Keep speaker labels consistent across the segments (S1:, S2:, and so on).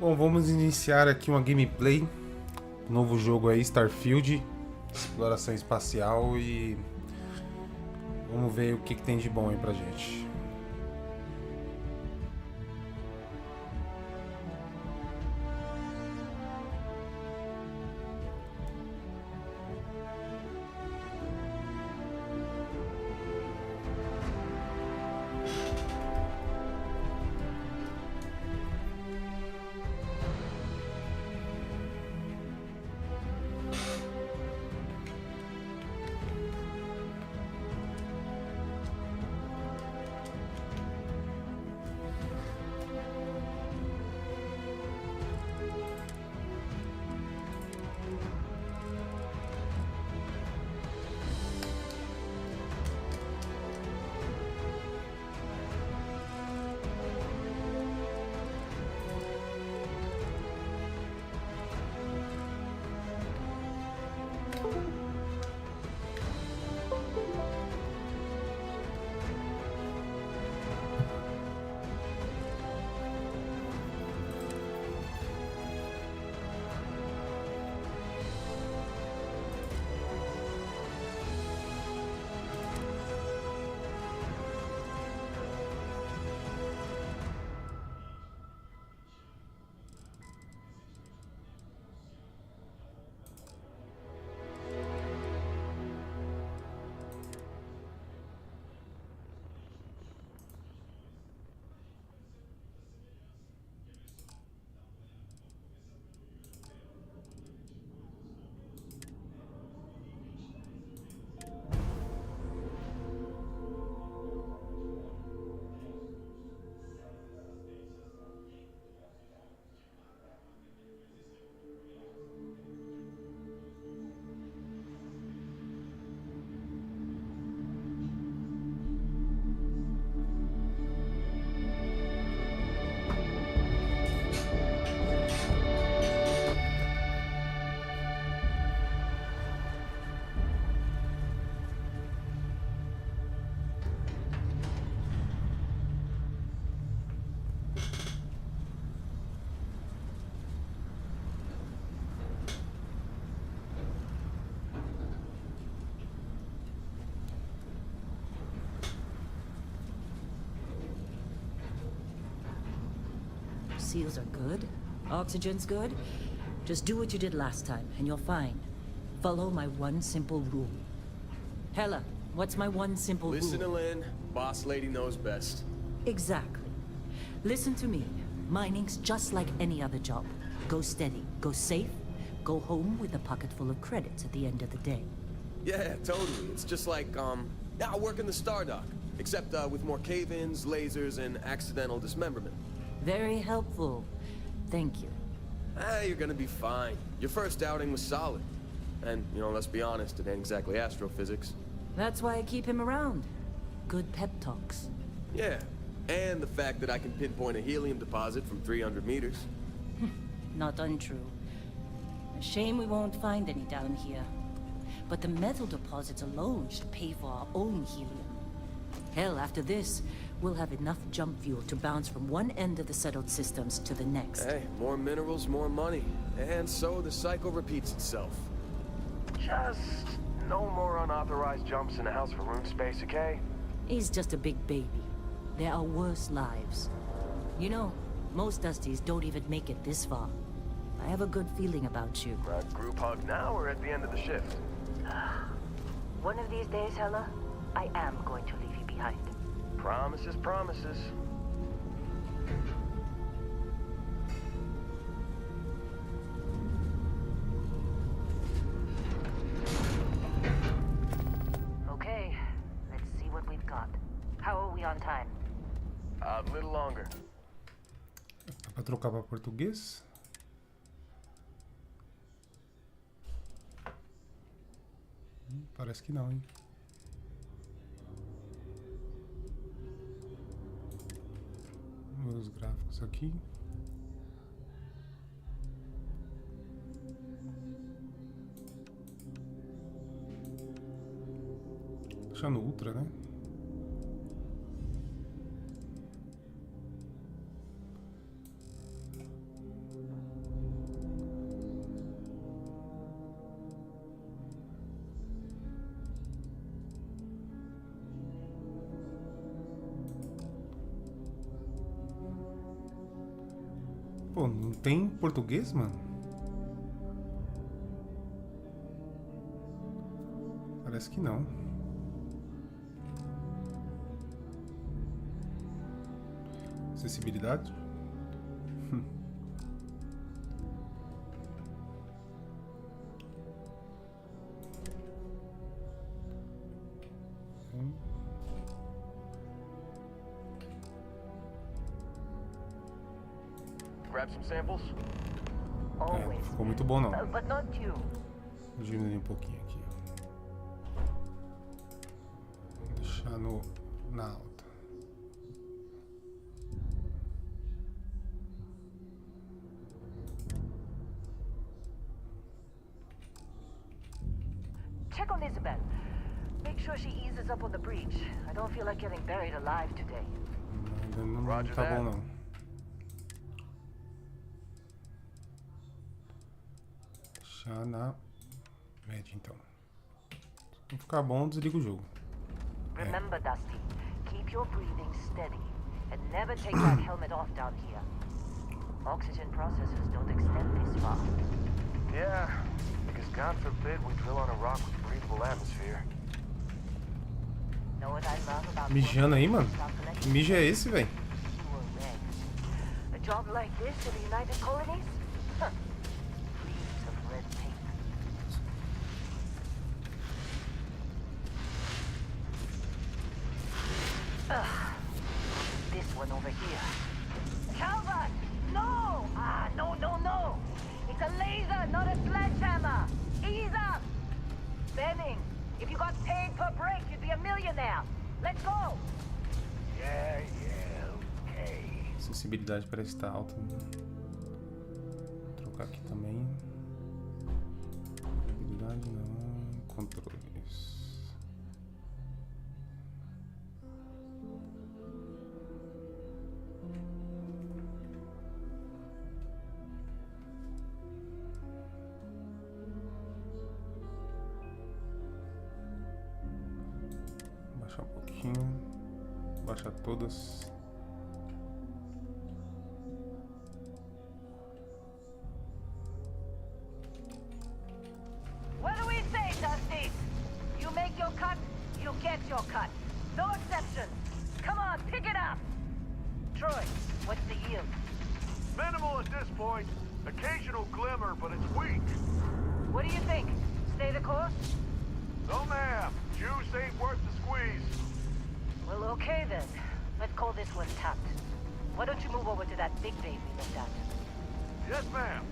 S1: Bom, vamos iniciar aqui uma gameplay. Novo jogo aí, Starfield, exploração espacial e vamos ver o que tem de bom aí pra gente.
S2: Seals are good. Oxygen's good. Just do what you did last time, and you're fine. Follow my one simple rule. Hella, what's my one simple rule?
S3: Listen to Lynn. Boss lady knows best.
S2: Exactly. Listen to me. Mining's just like any other job. Go steady, go safe, go home with a pocket full of credits at the end of the day.
S3: Yeah, totally. It's just like, I work in the Stardock. Except, with more cave-ins, lasers, and accidental dismemberment.
S2: Very helpful. Thank you.
S3: You're gonna be fine. Your first outing was solid. And, let's be honest, it ain't exactly astrophysics.
S2: That's why I keep him around. Good pep talks.
S3: Yeah, and the fact that I can pinpoint a helium deposit from 300 meters.
S2: Not untrue. A shame we won't find any down here. But the metal deposits alone should pay for our own helium. Hell, after this, we'll have enough jump fuel to bounce from one end of the settled systems to the next.
S3: Hey, more minerals, more money. And so the cycle repeats itself.
S4: Just no more unauthorized jumps in the house for room space, okay?
S2: He's just a big baby. There are worse lives. You know, most Dusties don't even make it this far. I have a good feeling about you.
S4: Group hug now or at the end of the shift?
S2: One of these days, Hella, I am going to leave you behind.
S4: Promises, promises.
S2: Okay, let's see what we've got. How are we on time?
S4: A little longer.
S1: Dá pra trocar pra português? Parece que não, hein? Vamos ver os gráficos aqui. Deixando ultra, né? Pô, não tem português, mano? Parece que não. Acessibilidade?
S4: Grab some samples?
S2: Always.
S1: Ficou muito bom, não.
S2: But not you.
S1: Vou diminuir um pouquinho aqui. Vou deixar na alta.
S2: Check on Isabel. Make sure she eases up on the breach. I don't feel like getting buried alive today.
S1: Ainda não
S4: Roger
S1: tá
S4: that.
S1: bom, não. Deixar na média, então. Se não ficar bom, desliga o jogo.
S2: Remember, Dusty, keep your breathing steady and never take that helmet off down here. Oxygen processors don't extend this far.
S4: Yeah, because God forbid we drill on a rock with breathable atmosphere.
S2: Know what I love about
S1: Mijando aí, mano?
S2: working
S1: Que mijo é esse, velho?
S2: sewer regs? A job like this in the United Colonies? Huh. Reams of red tape. This one over here. Calvert! No! No. It's a laser, not a sledgehammer. Ease up! Benning, if you got paid per break, you'd be a millionaire. Let's go!
S4: Yeah, okay.
S1: Acessibilidade parece estar alta. Vou trocar aqui também. Habilidade não. Controles. Baixar um pouquinho. Baixar todas.
S2: What do we say, Dusty? You make your cut, you get your cut. No exceptions. Come on, pick it up. Troy, what's the yield?
S4: Minimal at this point. Occasional glimmer, but it's weak.
S2: What do you think? Stay the course?
S4: No, ma'am. Juice ain't worth the squeeze.
S2: Well, okay then. Let's call this one tapped. Why don't you move over to that big bay we looked at?
S4: Yes, ma'am.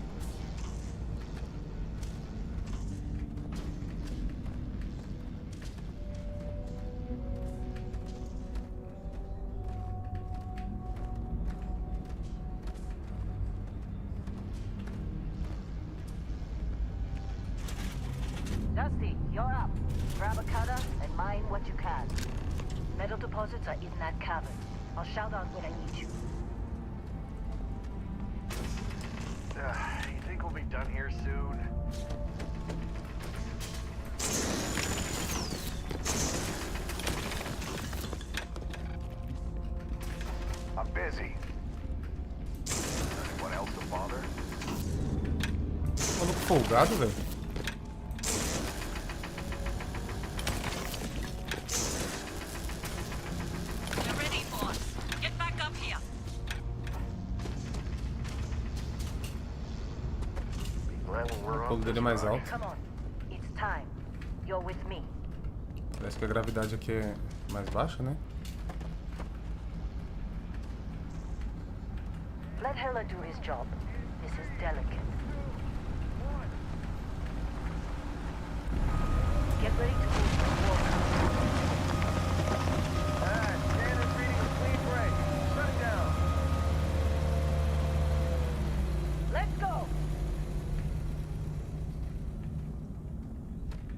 S2: Dusty, you're up. Grab a cutter and mine what you can. Metal deposits are in that cavern. I'll shout out when I need you.
S4: You think we'll be done here soon? I'm busy. Anyone else to bother?
S1: Maluco folgado, velho.
S2: You're ready, boss. Get back up here.
S4: Glad when we're
S1: O pulo
S4: on
S1: dele é
S4: this
S1: mais
S4: rock.
S1: alto.
S2: Come on. It's time. You're with me.
S1: Parece que a gravidade aqui é mais baixa, né?
S2: Let Heller do his job. This is delicate. Get ready to move when war comes.
S4: Standard reading a clean break. Shut it down.
S2: Let's go!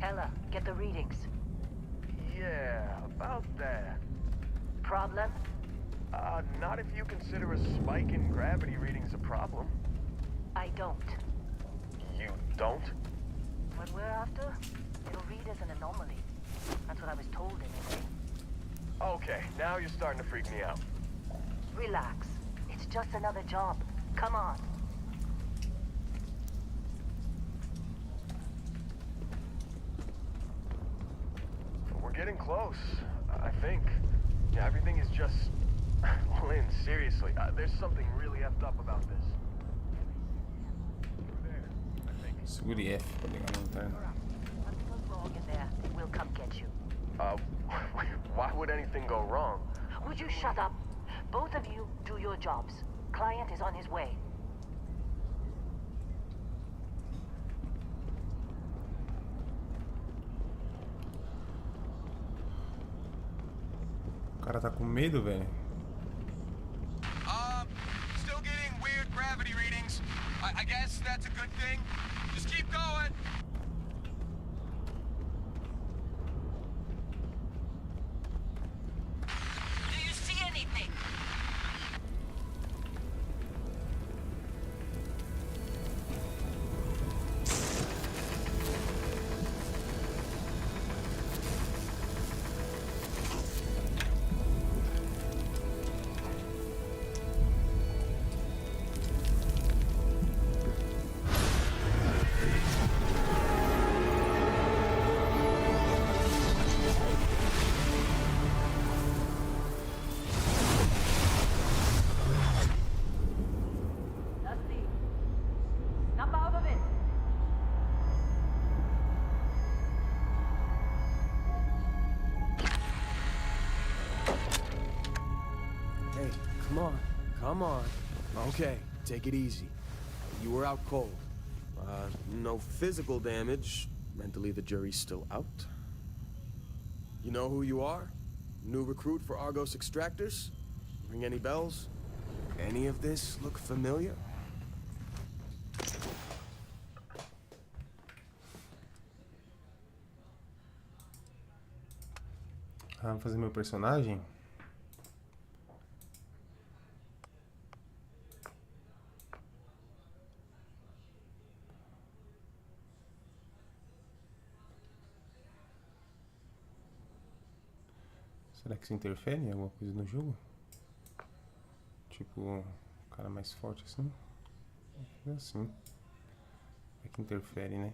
S2: Heller, get the readings.
S4: Yeah, about that.
S2: Problem?
S4: Not if you consider a spike in gravity readings a problem.
S2: I don't.
S4: You don't?
S2: What we're after, it'll read as an anomaly. That's what I was told anyway.
S4: Okay, now you're starting to freak me out.
S2: Relax. It's just another job.
S5: Come on.
S4: We're getting close, I think. Yeah, everything is just... Lynn, seriously, there's something really effed up about this. Over there, I think.
S1: Segure F pra ligar a lanterna.
S5: Something goes wrong in there, they will come get you.
S4: Why would anything go wrong?
S5: Would you shut up? Both of you do your jobs. Client is on his way.
S1: O cara tá com medo, velho.
S3: Still getting weird gravity readings. I guess that's a good thing. Just keep going.
S5: Do you see anything? Dusty, snap out of it.
S3: Hey, come on. Come on. Okay, take it easy. You were out cold. No physical damage. Mentally, the jury's still out. You know who you are? New recruit for Argos Extractors? Ring any bells? Any of this look familiar?
S1: Vamos fazer meu personagem? Será que isso interfere em alguma coisa no jogo? Tipo, o cara mais forte assim? É assim. É que interfere, né?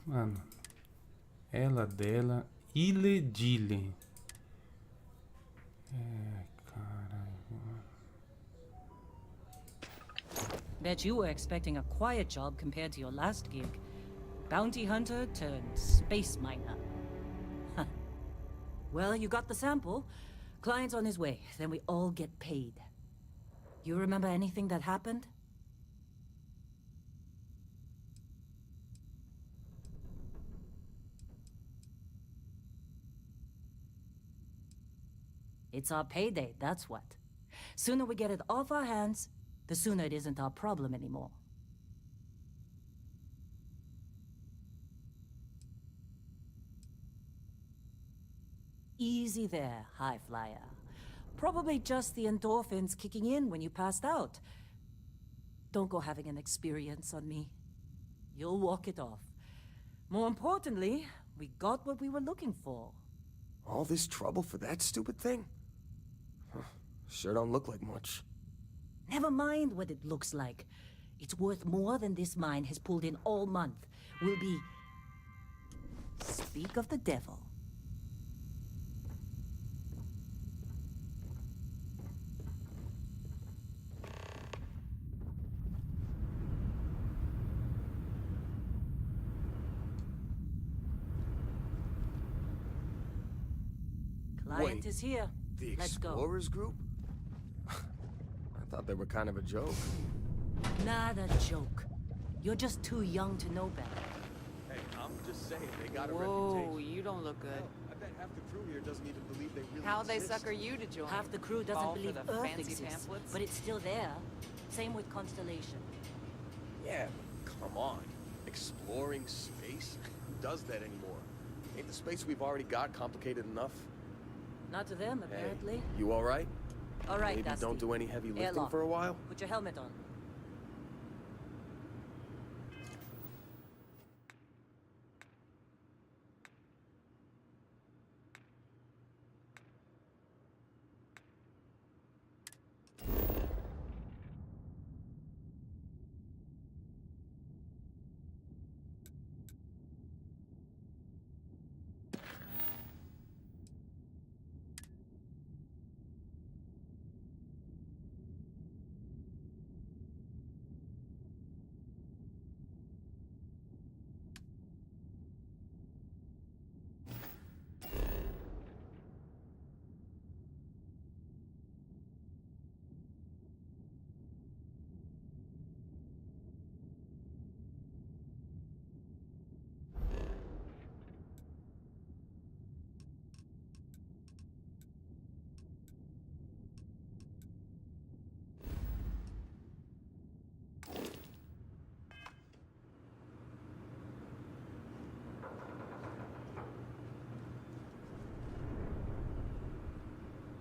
S1: Mano, ela dela, iledile. É, caralho.
S2: Bet you were expecting a quiet job compared to your last gig. Bounty hunter turned space miner. Huh. Well, you got the sample. Client's on his way, then we all get paid. You remember anything that happened? It's our payday, that's what. Sooner we get it off our hands, the sooner it isn't our problem anymore. Easy there, high flyer. Probably just the endorphins kicking in when you passed out. Don't go having an experience on me. You'll walk it off. More importantly, we got what we were looking for.
S3: All this trouble for that stupid thing? Huh, sure don't look like much.
S2: Never mind what it looks like. It's worth more than this mine has pulled in all month. We'll be... Speak of the devil. Client
S3: Wait,
S2: is here.
S3: The
S2: Let's go.
S3: Explorers group? I thought they were kind of a joke.
S2: Not a joke. You're just too young to know better.
S3: Hey, I'm just saying, they got a
S6: Whoa,
S3: reputation.
S6: you don't look good.
S3: Hell, I bet half the crew here doesn't even believe they really
S6: How they
S3: exist.
S6: sucker you to join?
S2: Half the crew doesn't
S6: Fall for
S2: believe
S6: the
S2: Earth
S6: fancy
S2: exists,
S6: pamphlets?
S2: but it's still there. Same with Constellation.
S3: Yeah, but come on. Exploring space? Who does that anymore? Ain't the space we've already got complicated enough?
S2: Not to them, apparently.
S3: Hey, you alright?
S2: All right,
S3: Maybe
S2: Dusty.
S3: don't do any heavy lifting
S2: Airlock.
S3: for a while?
S2: Put your helmet on.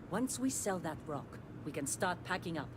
S2: Once we sell that rock, we can start packing up.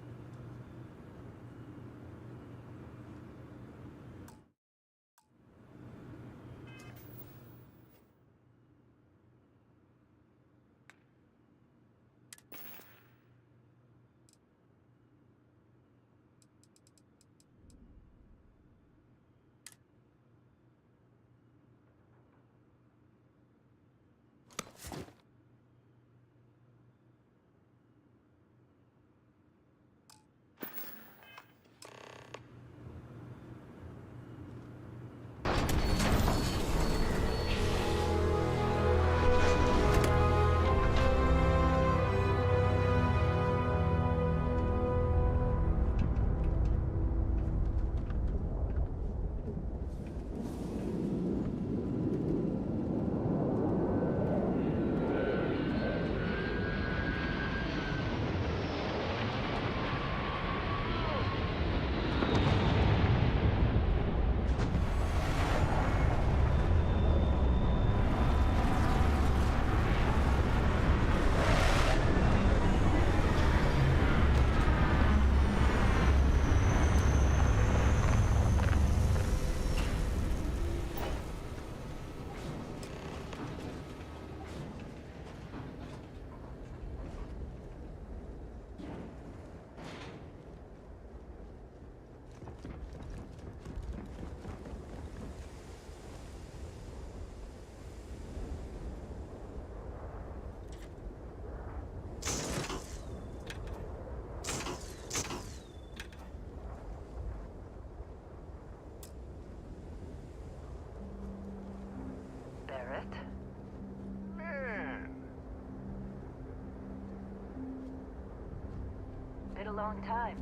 S5: long time.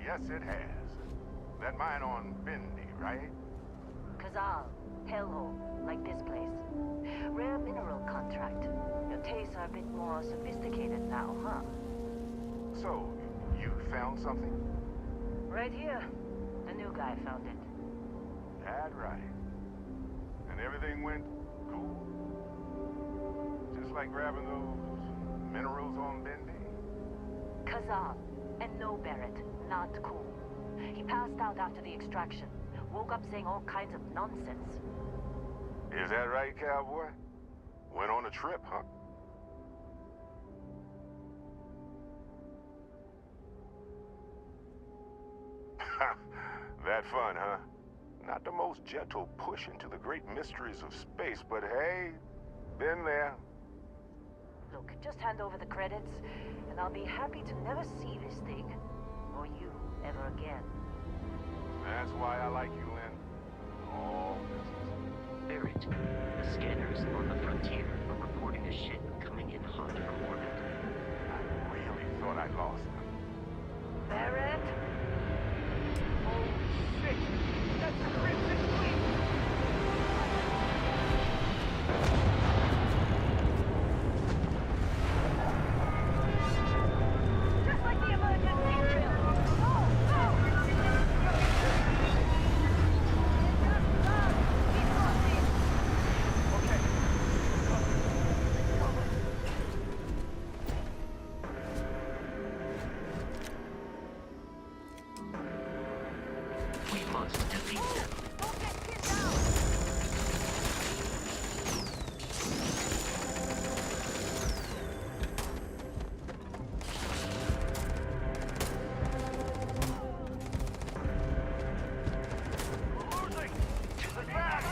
S6: Yes, it has. That mine on Bindi, right?
S5: Kazal, hellhole, like this place. Rare mineral contract. Your tastes are a bit more sophisticated now, huh?
S6: So, you found something?
S5: Right here. The new guy found it.
S6: That right. And everything went cool? Just like grabbing those minerals on Bindi?
S5: Kazal. And no, Barrett, not cool. He passed out after the extraction. Woke up saying all kinds of nonsense.
S6: Is that right, cowboy? Went on a trip, huh? That fun, huh? Not the most gentle push into the great mysteries of space, but hey, been there.
S5: Look, just hand over the credits, and I'll be happy to never see this thing, or you, ever again.
S6: That's why I like you, Lynn. All business.
S7: Barrett, the scanners on the frontier are reporting a ship coming in hot from orbit.
S6: I really thought I lost them.
S5: Barrett?
S4: Oh, shit! That's the Crimson Fleet!
S5: Just like the emergency drill! Go! Go! Keep crossing!
S4: Okay.
S7: We must defeat them.
S5: Don't get pinned down!
S4: Losing! Attack!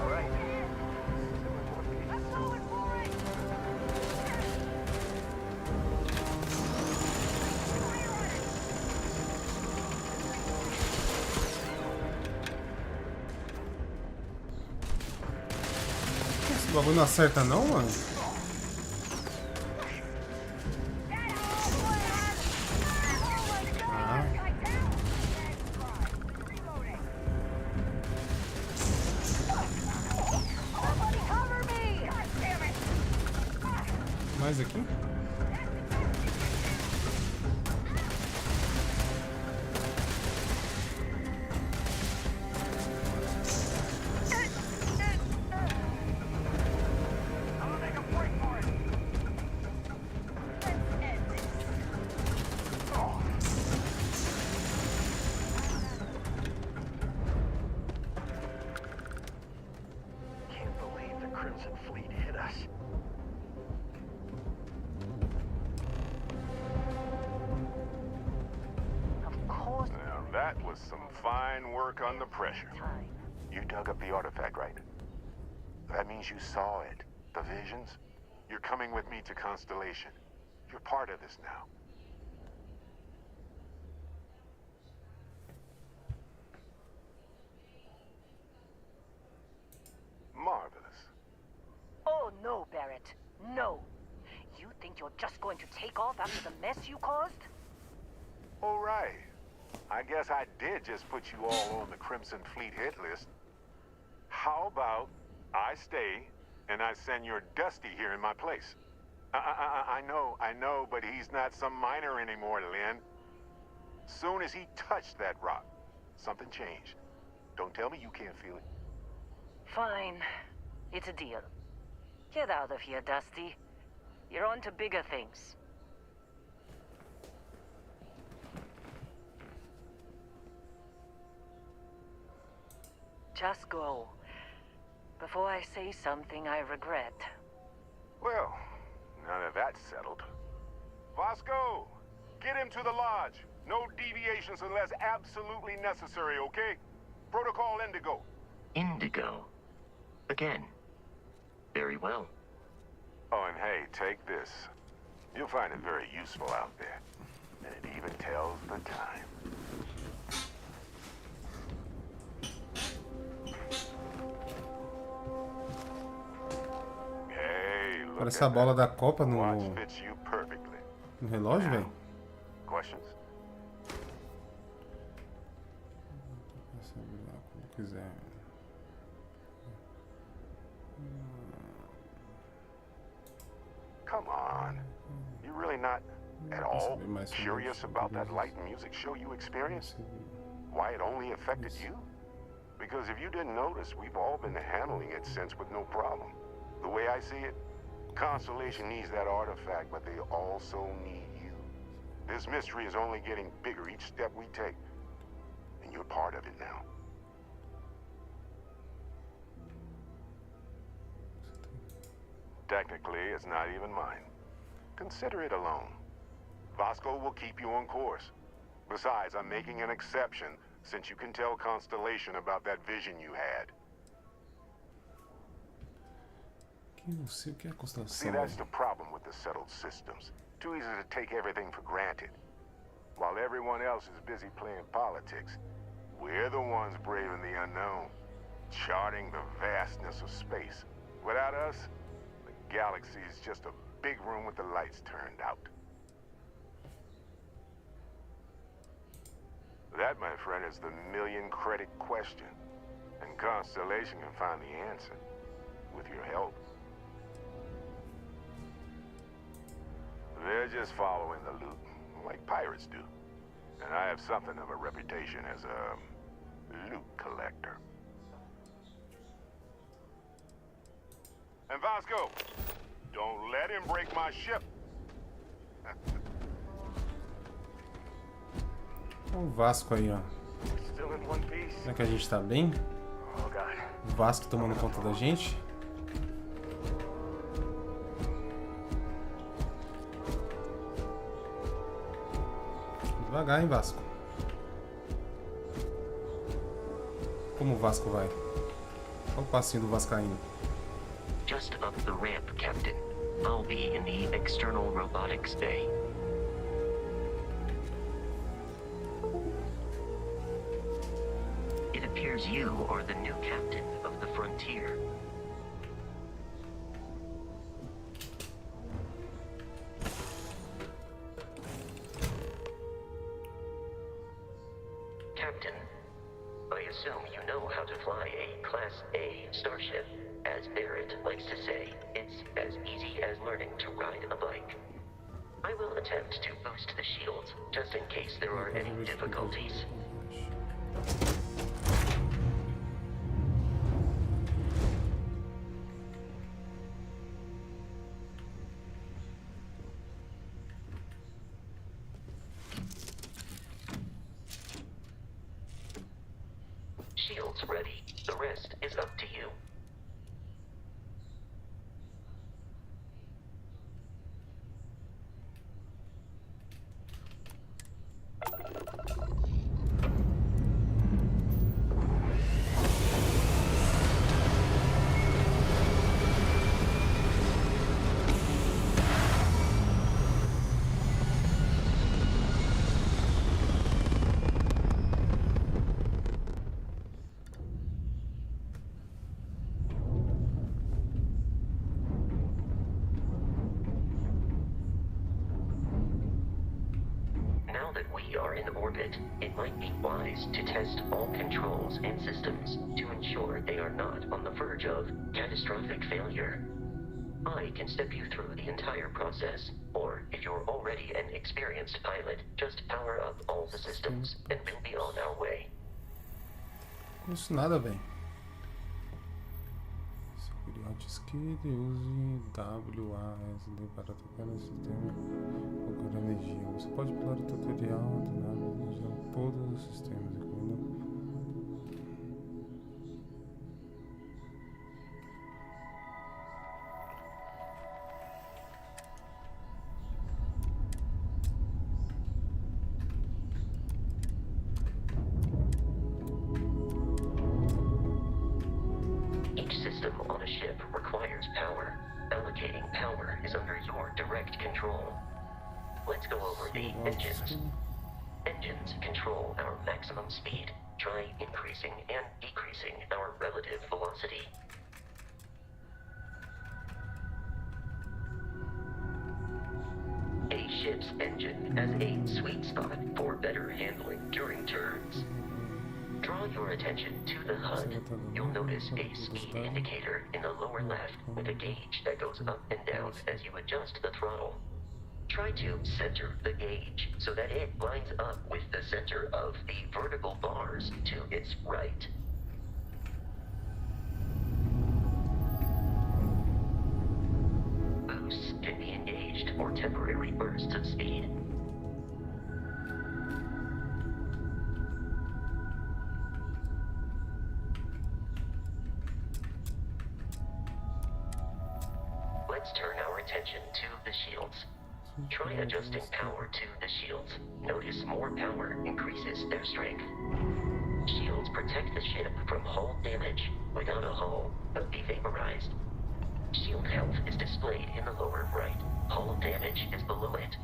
S4: All right.
S5: Let's go and for it!
S1: Esse bagulho não acerta não, mano? Ah,
S5: Somebody cover me!
S1: mais aqui?
S4: I'm gonna make a break for it! Can't believe the Crimson Fleet hit us.
S5: Of course.
S6: Now that was some fine work under pressure.
S5: Time.
S6: You dug up the artifact, right? That means you saw it. The visions? You're coming with me to Constellation. You're part of this now. Marvelous.
S5: Oh, no, Barrett. No. You think you're just going to take off after the mess you caused?
S6: All right. I guess I did just put you all on the Crimson Fleet hit list. How about I stay and I send your Dusty here in my place? I know, but he's not some miner anymore, Lynn. Soon as he touched that rock, something changed. Don't tell me you can't feel it.
S5: Fine. It's a deal. Get out of here, Dusty. You're on to bigger things. Just go. before I say something I regret.
S6: Well, now that that's settled. Vasco, get him to the lodge. No deviations unless absolutely necessary, okay? Protocol Indigo.
S7: Indigo. Again. Very well.
S6: Oh, and hey, take this. You'll find it very useful out there. And it even tells the time. Hey, look
S1: Parece a
S6: at
S1: bola
S6: that.
S1: da Copa
S6: Watch
S1: no,
S6: fits you perfectly.
S1: no relógio, velho.
S6: Questions?
S1: Como quiser.
S6: Come on. You really not at all curious about that light and music show you experienced? Why it only affected you? Because if you didn't notice, we've all been handling it since with no problem. The way I see it, Constellation needs that artifact, but they also need you. This mystery is only getting bigger each step we take. And you're part of it now. Technically, it's not even mine. Consider it a loan. Vasco will keep you on course. Besides, I'm making an exception since you can tell Constellation about that vision you had.
S1: Que não sei o que é a
S6: See,
S1: constelação.
S6: that's the problem with the settled systems. Too easy to take everything for granted. While everyone else is busy playing politics, we're the ones braving the unknown, charting the vastness of space. Without us, the galaxy is just a big room with the lights turned out. That, my friend, is the million-credit question. And Constellation can find the answer, with your help. They're just following the loot, like pirates do. And I have something of a reputation as a loot collector. And Vasco, don't let him break my ship.
S1: Olha o Vasco aí, ó.
S4: Still in one piece.
S1: Será que a gente tá bem?
S4: Oh god.
S1: O Vasco tomando conta da gente. Devagar, hein, Vasco? Como o Vasco vai? Olha o passinho do Vascaíno.
S7: Just up the ramp, Captain. I'll be in the external robotics bay. It appears you are the new captain of the frontier. Captain, I assume you know how to fly a Class A starship. As Barrett likes to say, it's as easy as learning to ride a bike. I will attempt to boost the shields, just in case there are any difficulties. Shields ready. The rest is up to you. Now that we are in orbit, it might be wise to test all controls and systems to ensure they are not on the verge of catastrophic failure. I can step you through the entire process, or if you're already an experienced pilot, just power up all the systems and we'll be on our way.
S1: Com isso nada, velho. Segure Alt Esquerda e use WASD para tocar no sistema focar energia. Você pode pular o tutorial do nave e usar todos os sistemas, incluindo
S7: over the engines. Engines control our maximum speed. Try increasing and decreasing our relative velocity. A ship's engine has a sweet spot for better handling during turns. Draw your attention to the HUD. You'll notice a speed indicator in the lower left with a gauge that goes up and down as you adjust the throttle. Try to center the gauge so that it lines up with the center of the vertical bars to its right. Boosts can be engaged for temporary bursts of speed. Let's turn our attention to the shields. Try adjusting power to the shields. Notice more power increases their strength. Shields protect the ship from hull damage. Without a hull, but be vaporized. Shield health is displayed in the lower right. Hull damage is below it.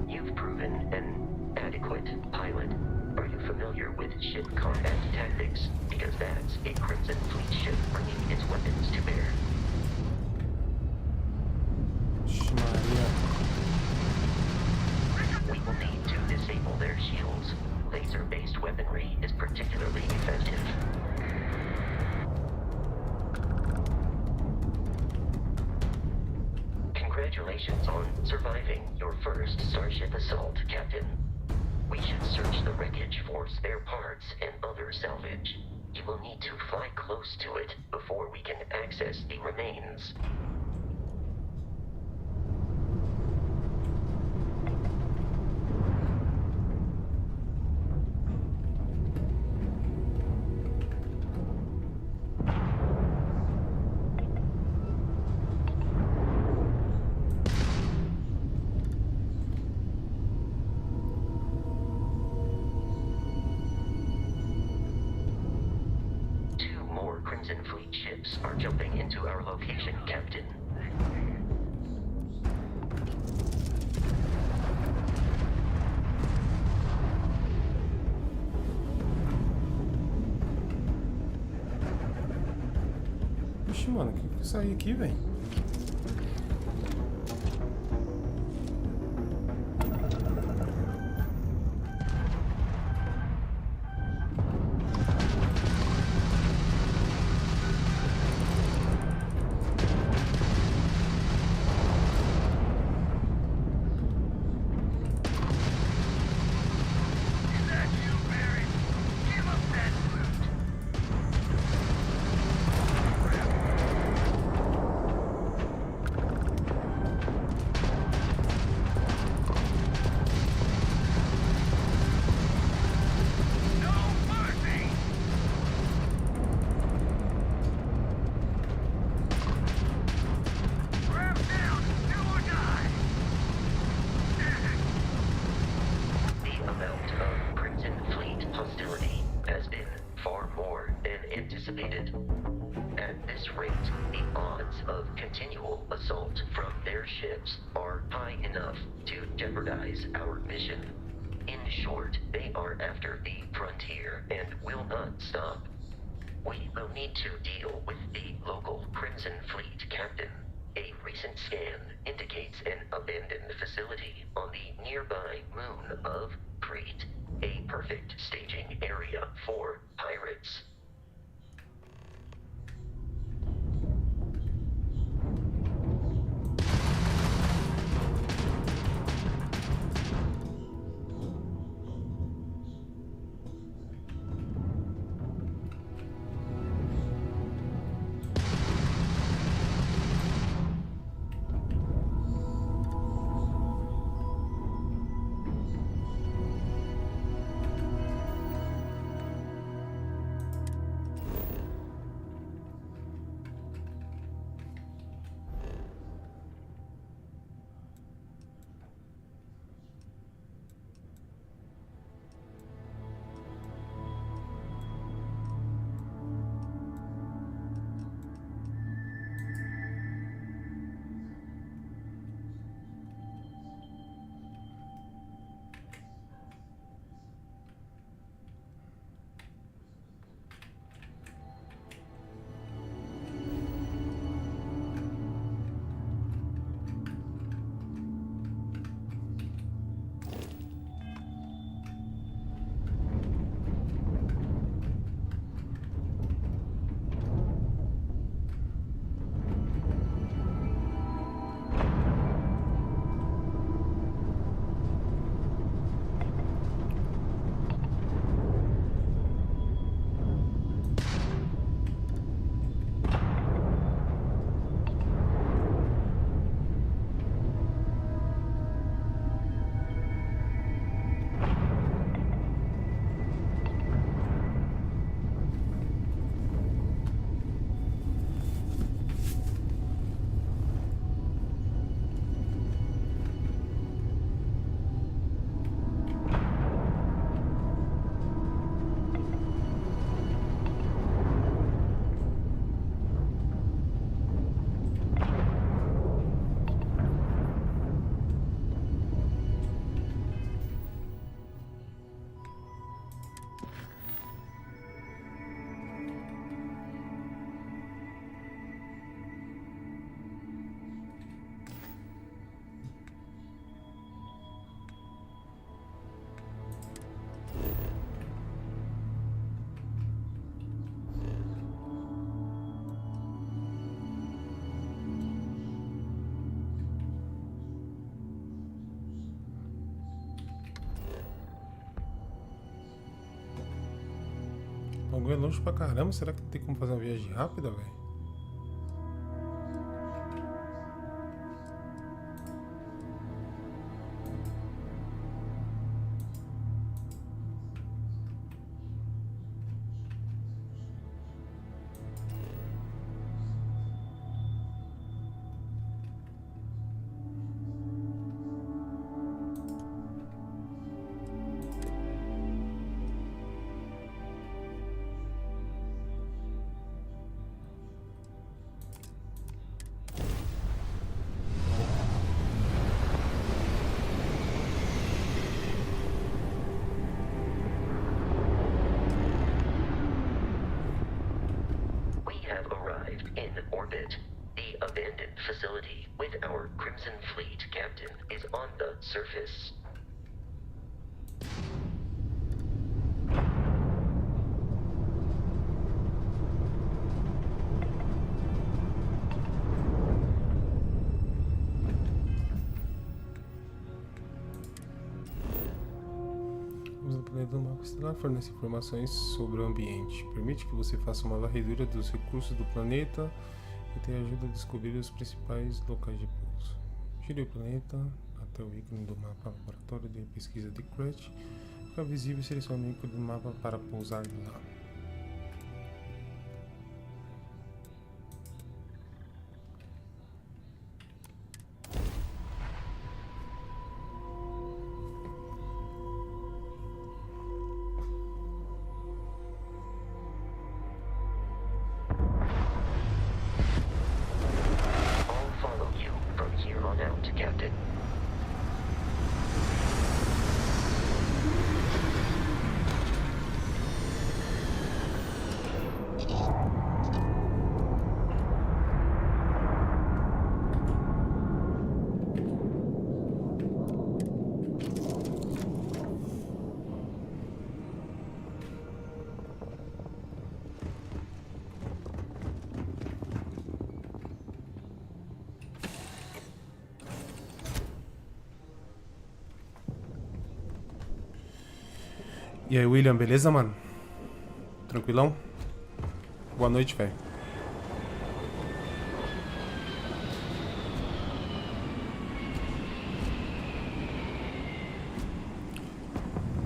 S7: You've proven an adequate pilot. Are you familiar with ship combat tactics? Because that's a Crimson Fleet ship bringing its weapons to bear.
S1: Maria.
S7: We will need to disable their shields. Laser-based weaponry is particularly effective. Congratulations on surviving your first Starship assault, Captain. We should search the wreckage for spare parts and other salvage. You will need to fly close to it before we can access the remains. Crimson Fleet ships are jumping into our location, Captain.
S1: Ixi, mano, o que eu saí aqui, velho? At this rate, the odds of continual assault from their ships are high enough to jeopardize our mission. In short, they are after the frontier and will not stop. We will need to deal with the local Crimson Fleet captain. A recent scan indicates an abandoned facility on the nearby moon of Crete, a perfect staging area for pirates.
S8: O bagulho é longe pra caramba. Será que tem como fazer uma viagem rápida, velho?
S1: We have arrived in orbit. The abandoned facility with our Crimson Fleet captain is on the surface.
S8: O planeta do mapa estelar fornece informações sobre o ambiente. Permite que você faça uma varredura dos recursos do planeta e te ajuda a descobrir os principais locais de pouso. Gire o planeta até o ícone do mapa laboratório de pesquisa de Crutch. Fica visível e selecione o ícone do mapa para pousar lá.
S1: I'll follow you from here on out, Captain.
S8: E aí, William, beleza, mano? Tranquilão? Boa noite, velho.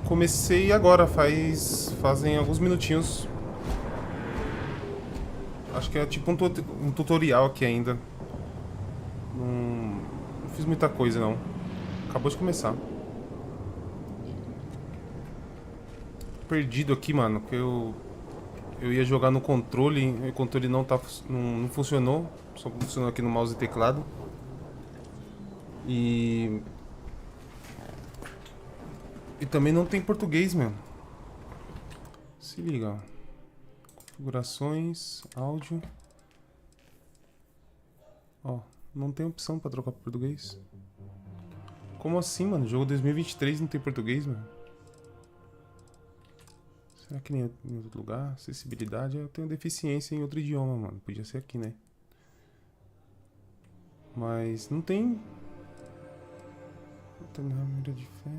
S8: Comecei agora, fazem alguns minutinhos. Acho que é tipo um tutorial aqui ainda. Não fiz muita coisa, não. Acabou de começar. Perdido aqui, mano, que eu ia jogar no controle e o controle não funcionou, só funcionou aqui no mouse e teclado. E também não tem português, mano. Se liga, ó. Configurações, áudio. Ó, não tem opção pra trocar pro português. Como assim, mano? Jogo 2023 não tem português, mano? Será que nem em outro lugar? Acessibilidade, eu tenho deficiência em outro idioma, mano. Podia ser aqui, né? Mas não tem. Mira de fé.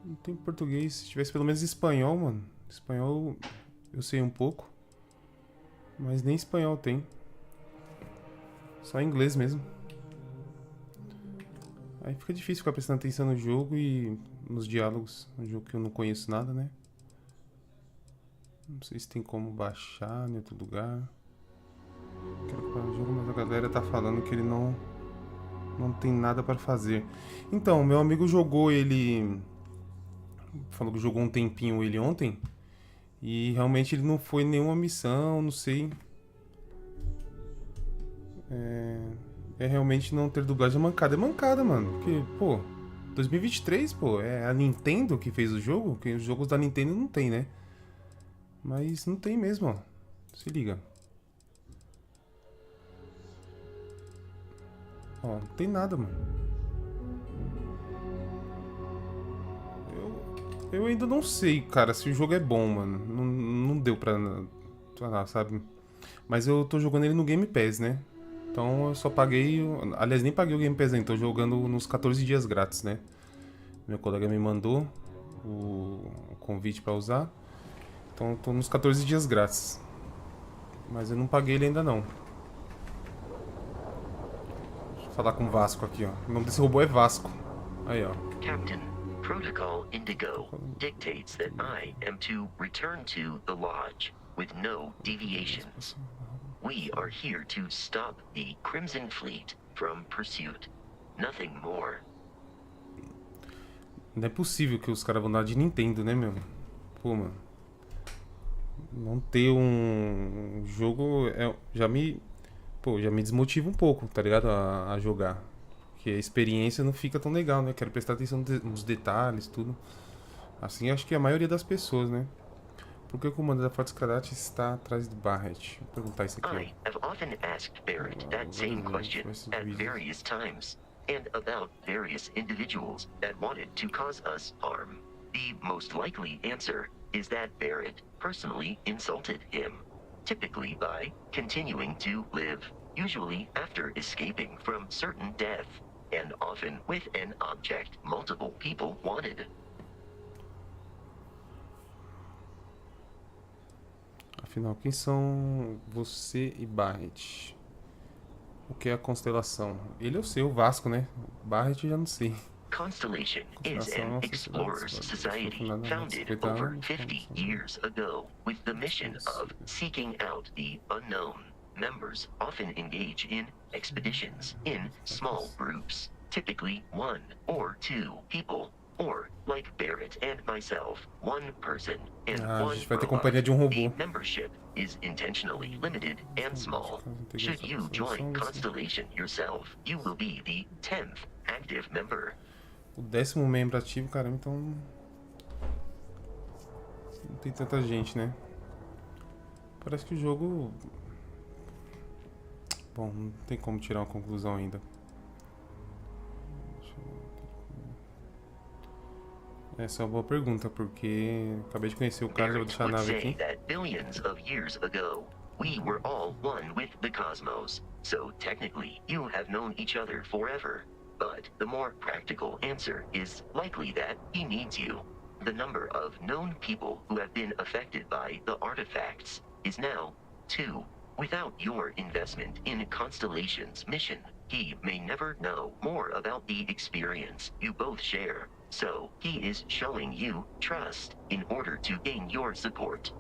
S8: Não tem português. Se tivesse pelo menos espanhol, mano. Espanhol eu sei um pouco. Mas nem espanhol tem. Só inglês mesmo. Aí fica difícil ficar prestando atenção no jogo e nos diálogos. Um jogo que eu não conheço nada, né? Não sei se tem como baixar em outro lugar. Quero comprar o jogo, mas a galera tá falando que ele não tem nada para fazer. Então, meu amigo jogou ele... Falou que jogou um tempinho ele ontem. E realmente ele não foi nenhuma missão, não sei. É realmente não ter dublagem mancada. É mancada, mano. Porque, pô, 2023, pô, é a Nintendo que fez o jogo. Que os jogos da Nintendo não tem, né? Mas não tem mesmo, ó. Se liga. Ó, não tem nada, mano. Eu ainda não sei, cara, se o jogo é bom, mano. Não deu pra falar, sabe? Mas eu tô jogando ele no Game Pass, né? Então eu só paguei... Aliás, nem paguei o Game Pass ainda. Tô jogando nos 14 dias grátis, né? Meu colega me mandou o convite pra usar. Então tô nos 14 dias grátis. Mas eu não paguei ele ainda não. Deixa eu falar com o Vasco aqui, ó. O nome desse robô é Vasco. Aí, ó.
S1: Captain, Protocol Indigo dictates that I am to return to the Lodge with no deviations. We are here to stop the Crimson Fleet from pursuit. Nothing more.
S8: Não é possível que os caras vão dar de Nintendo, né, meu? Pô, mano. Não ter um jogo já me desmotiva um pouco, tá ligado? A jogar. Porque a experiência não fica tão legal, né? Quero prestar atenção nos detalhes, tudo. Assim acho que a maioria das pessoas, né? Por que o comando da Forte Escarlate está atrás de Barret? Vou perguntar isso aqui,
S1: I have often asked Barrett that same question at various times, and about various individuals that wanted to cause us harm. The most likely answer is that Barrett personally insulted him, typically by continuing to live, usually after escaping from certain death, and often with an object multiple people wanted.
S8: Afinal, quem são você e Barret? O que é a constelação? Ele eu sei, o Vasco, né? Barret eu já não sei.
S1: Constellation is an explorer's society founded over 50 years ago with the mission of seeking out the unknown. Members often engage in expeditions in small groups, typically 1 or 2 people, or like Barrett and myself, 1 person and
S8: A
S1: 1
S8: gente vai ter
S1: robot.
S8: companhia de um robô.
S1: The membership is intentionally limited and small. Should you join Constellation yourself, you will be the 10th active member.
S8: O 10º membro ativo, caramba, então não tem tanta gente, né? Parece que o jogo... Bom, não tem como tirar uma conclusão ainda. Essa é uma boa pergunta, porque acabei de conhecer o cara, já vou deixar a nave aqui.
S1: Billions of years ago, we were all one with the cosmos. So technically, you have known each other forever. But the more practical answer is likely that he needs you. The number of known people who have been affected by the artifacts is now 2. Without your investment in Constellation's mission, he may never know more about the experience you both share. So he is showing you trust in order to gain your support.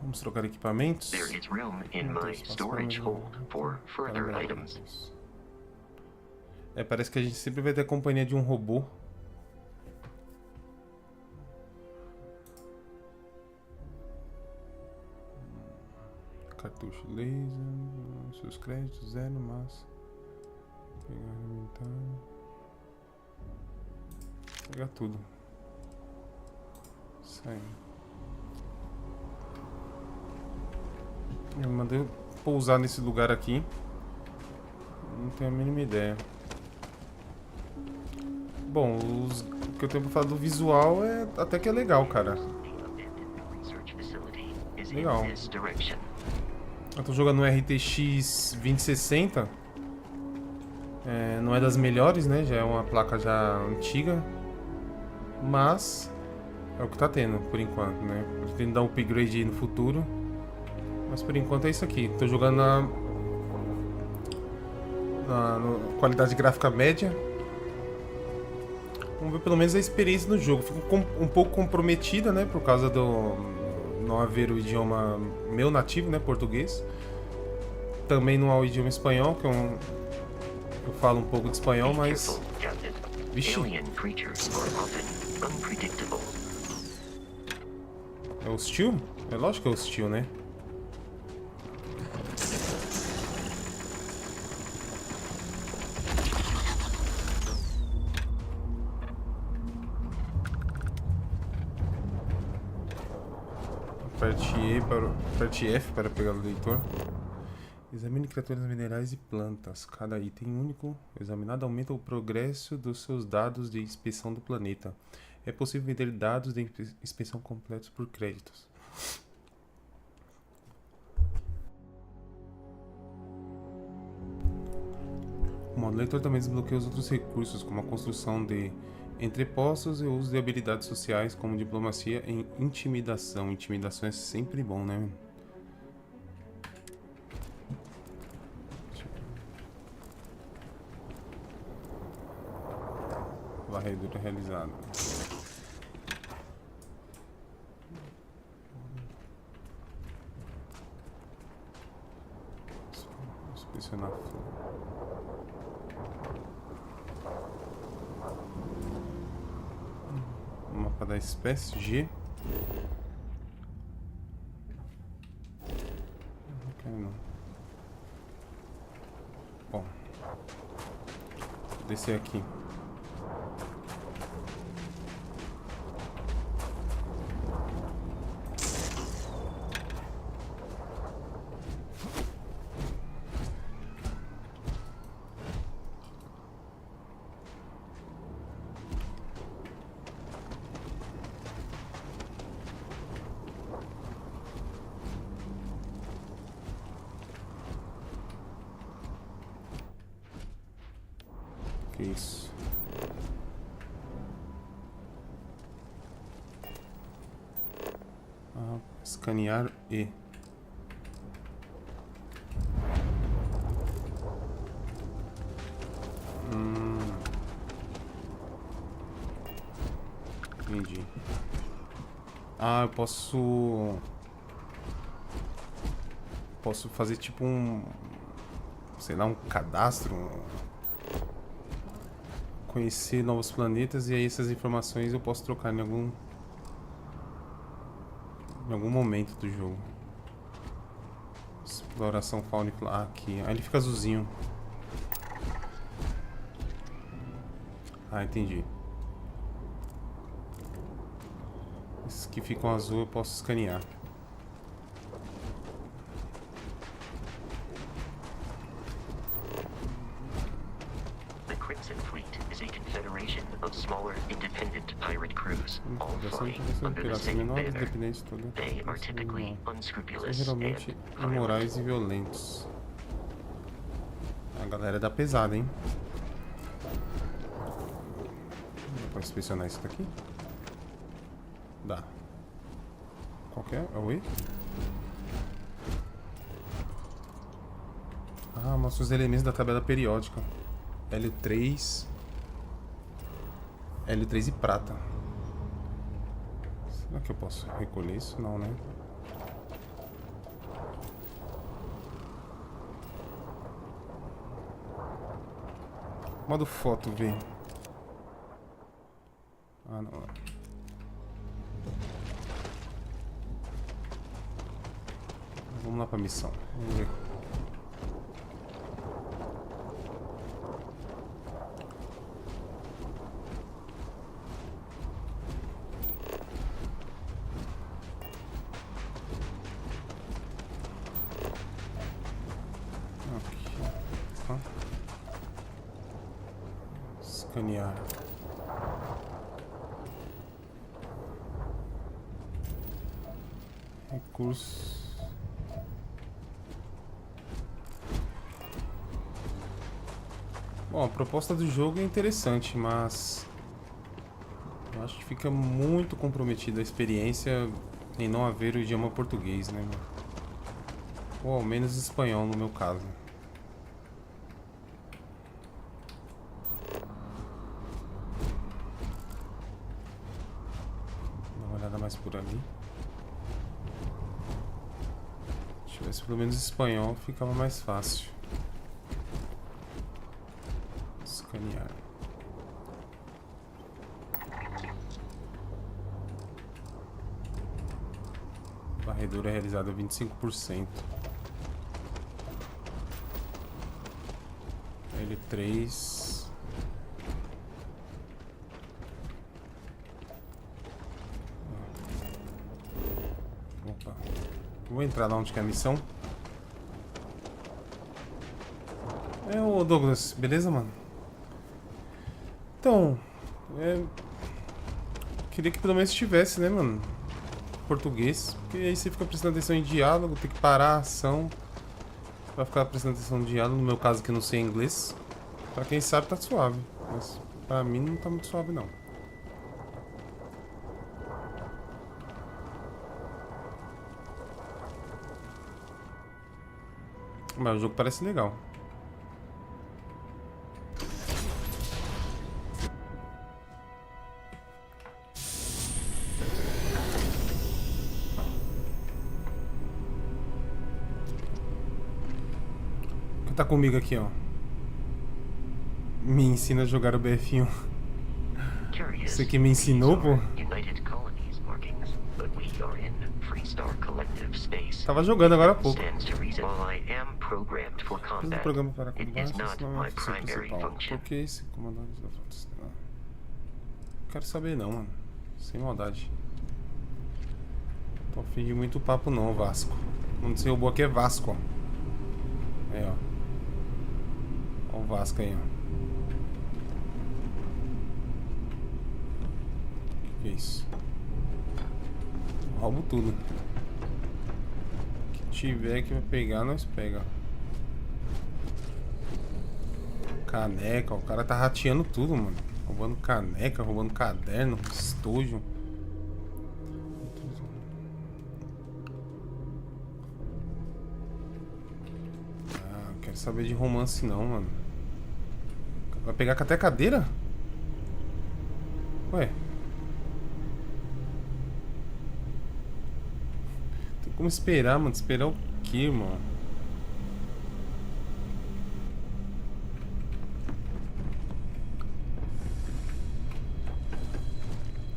S8: Vamos trocar equipamentos.
S1: There is room in my storage hold for further items.
S8: É, parece que a gente sempre vai ter a companhia de um robô. Cartucho laser, seus créditos, 0, mas... Pegar inventário. Pegar tudo. Sair. Eu mandei pousar nesse lugar aqui. Não tenho a mínima ideia. Bom, o que eu tenho pra falar do visual é até que é legal, cara. Legal. Eu tô jogando no RTX 2060. Não é das melhores, né? Já é uma placa já antiga. Mas é o que tá tendo por enquanto, né? Pretendo dar um upgrade aí no futuro. Mas por enquanto é isso aqui. Tô jogando na qualidade gráfica média. Vamos ver pelo menos a experiência no jogo. Fico um pouco comprometida, né? Por causa do não haver o idioma meu nativo, né? Português. Também não há o idioma espanhol, que eu falo um pouco de espanhol, mas... Vixe! É hostil? É lógico que é hostil, né? Aperte F para pegar o leitor. Examine criaturas minerais e plantas. Cada item único examinado aumenta o progresso dos seus dados de inspeção do planeta. É possível vender dados de inspeção completos por créditos. O modo leitor também desbloqueia os outros recursos, como a construção de Entrepostos e uso de habilidades sociais como diplomacia e intimidação. Intimidação é sempre bom, né? Varredura realizada. Inspecionar a flor. Mapa da espécie G. Não quero não. Bom. Vou descer aqui. Que isso? Ah, escanear E. Entendi. Ah, eu posso fazer tipo um, sei lá, um cadastro, conhecer novos planetas e aí essas informações eu posso trocar em algum momento do jogo. Exploração fauna e flora. Ah, aqui. Aí ele fica azulzinho. Ah, entendi. Esses que ficam azul eu posso escanear.
S7: The Crimson Fleet is a confederation of smaller, independent pirate crews, all flying under the same banner. They are typically
S8: São
S7: unscrupulous
S8: geralmente
S7: and
S8: imorais e violentos. A galera é da pesada, hein? Pode inspecionar isso daqui? Dá. Qual que é? É o E? Ah, mostra os elementos da tabela periódica. L3 e prata. Será que eu posso recolher isso? Não, né? Modo foto, ver. Ah, não. Vamos lá pra missão. Vamos ver. Aqui. Tá. Escanear. Recursos. Bom, a proposta do jogo é interessante, mas eu acho que fica muito comprometida a experiência em não haver o idioma português, né? Ou ao menos espanhol no meu caso. Dá uma olhada mais por ali. Se tivesse pelo menos espanhol, ficava mais fácil. Escanear. Varredura realizada 25%. L3. Opa. Vou entrar lá onde que é a missão. Ô Douglas, beleza, mano? Então, queria que pelo menos tivesse, né, mano? Português, porque aí você fica prestando atenção em diálogo, tem que parar a ação pra ficar prestando atenção no diálogo, no meu caso que eu não sei inglês. Pra quem sabe tá suave, mas pra mim não tá muito suave não. Mas o jogo parece legal. Quem tá comigo aqui, ó? Me ensina a jogar o BF1. Você que me ensinou, pô? Tava jogando agora há pouco. Fiz um programa para combate, não é a função principal. Por que esse comandante da frota estelar? Quero saber não, mano. Sem maldade. Tô afim de muito papo não, Vasco. O nome desse robô aqui é Vasco, ó. Aí, ó. Ó o Vasco aí, ó. Que é isso? Roubo tudo. O que tiver que vai pegar, nós pega. Caneca, o cara tá rateando tudo, mano. Roubando caneca, roubando caderno, estojo. Ah, não quero saber de romance não, mano. Vai pegar até cadeira? Ué. Tem como esperar, mano? Esperar o quê, mano?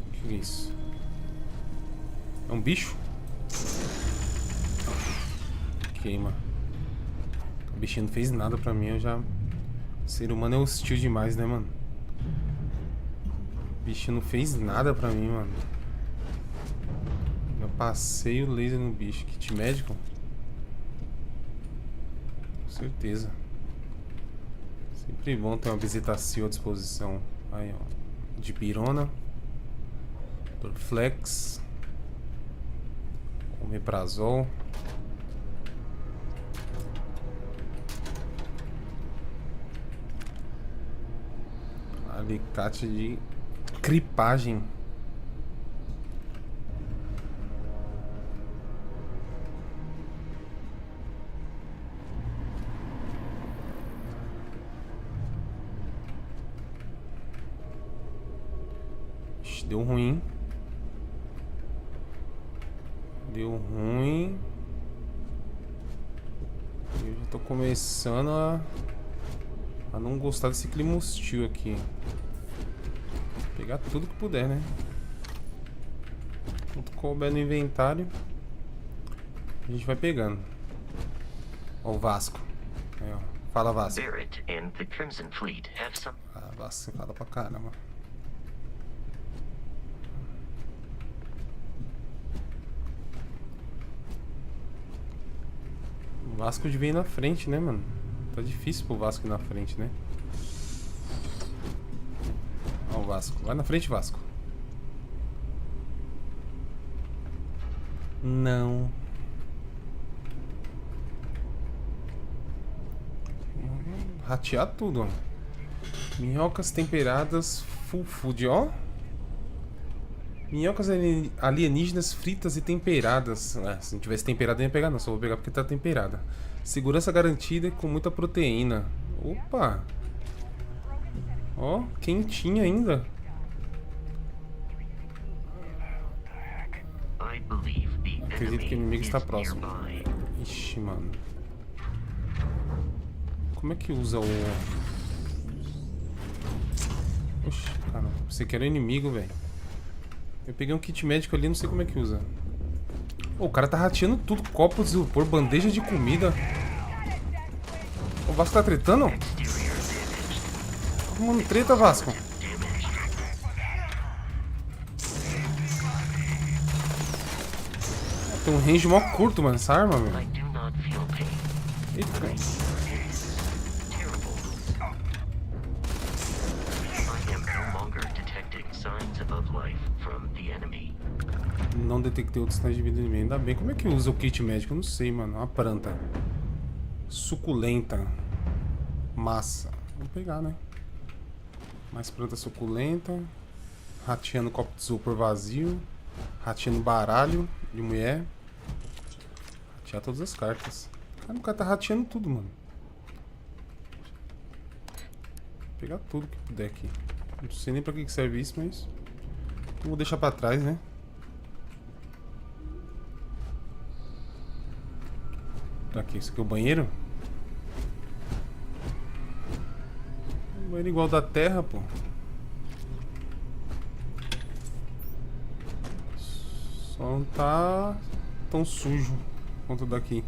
S8: O que é isso? É um bicho? Queima. O bichinho não fez nada pra mim, eu já... O ser humano é hostil demais, né, mano? O bichinho não fez nada pra mim, mano. Eu passei o laser no bicho. Kit médico? Com certeza. Sempre bom ter uma visitacil à disposição. Aí, ó. De pirona. Dorflex. Omeprazol. Alicate de cripagem. Ixi, deu ruim. Deu ruim. Eu já tô começando a não gostar desse clima hostil aqui. Vou pegar tudo que puder, né? Quanto couber no inventário, a gente vai pegando. Ó o Vasco. Aí, ó. Fala, Vasco. Ah, Vasco, você fala pra caramba. O Vasco devia ir na frente, né, mano? Tá difícil pro Vasco ir na frente, né? Ó o Vasco. Vai na frente, Vasco. Não. Ratear tudo, ó. Minhocas temperadas full food, ó. Minhocas alienígenas fritas e temperadas. É, se não tivesse temperada, eu ia pegar não. Só vou pegar porque tá temperada. Segurança garantida e com muita proteína. Opa! Ó, quentinha ainda. Acredito que o inimigo está próximo. Ixi, mano. Como é que usa o... Oxi, cara. Você quer o inimigo, velho. Eu peguei um kit médico ali, não sei como é que usa. Oh, o cara tá rateando tudo. Copo de isopor, bandeja de comida. O Vasco tá tretando? Mano, treta, Vasco. Tem um range mó curto, mano, essa arma, velho. Eita. Não detectei outros sinais de vida inimiga. Ainda bem. Como é que usa o kit médico? Eu não sei, mano. Uma planta. Suculenta. Massa. Vou pegar, né? Mais planta suculenta. Rateando copo de isopor vazio. Rateando baralho de mulher. Ratear todas as cartas. O cara tá rateando tudo, mano. Vou pegar tudo que puder aqui. Não sei nem pra que serve isso, mas... Não vou deixar pra trás, né? Tá aqui, isso aqui é o banheiro? Um banheiro igual da Terra, pô. Só não tá tão sujo quanto o daqui.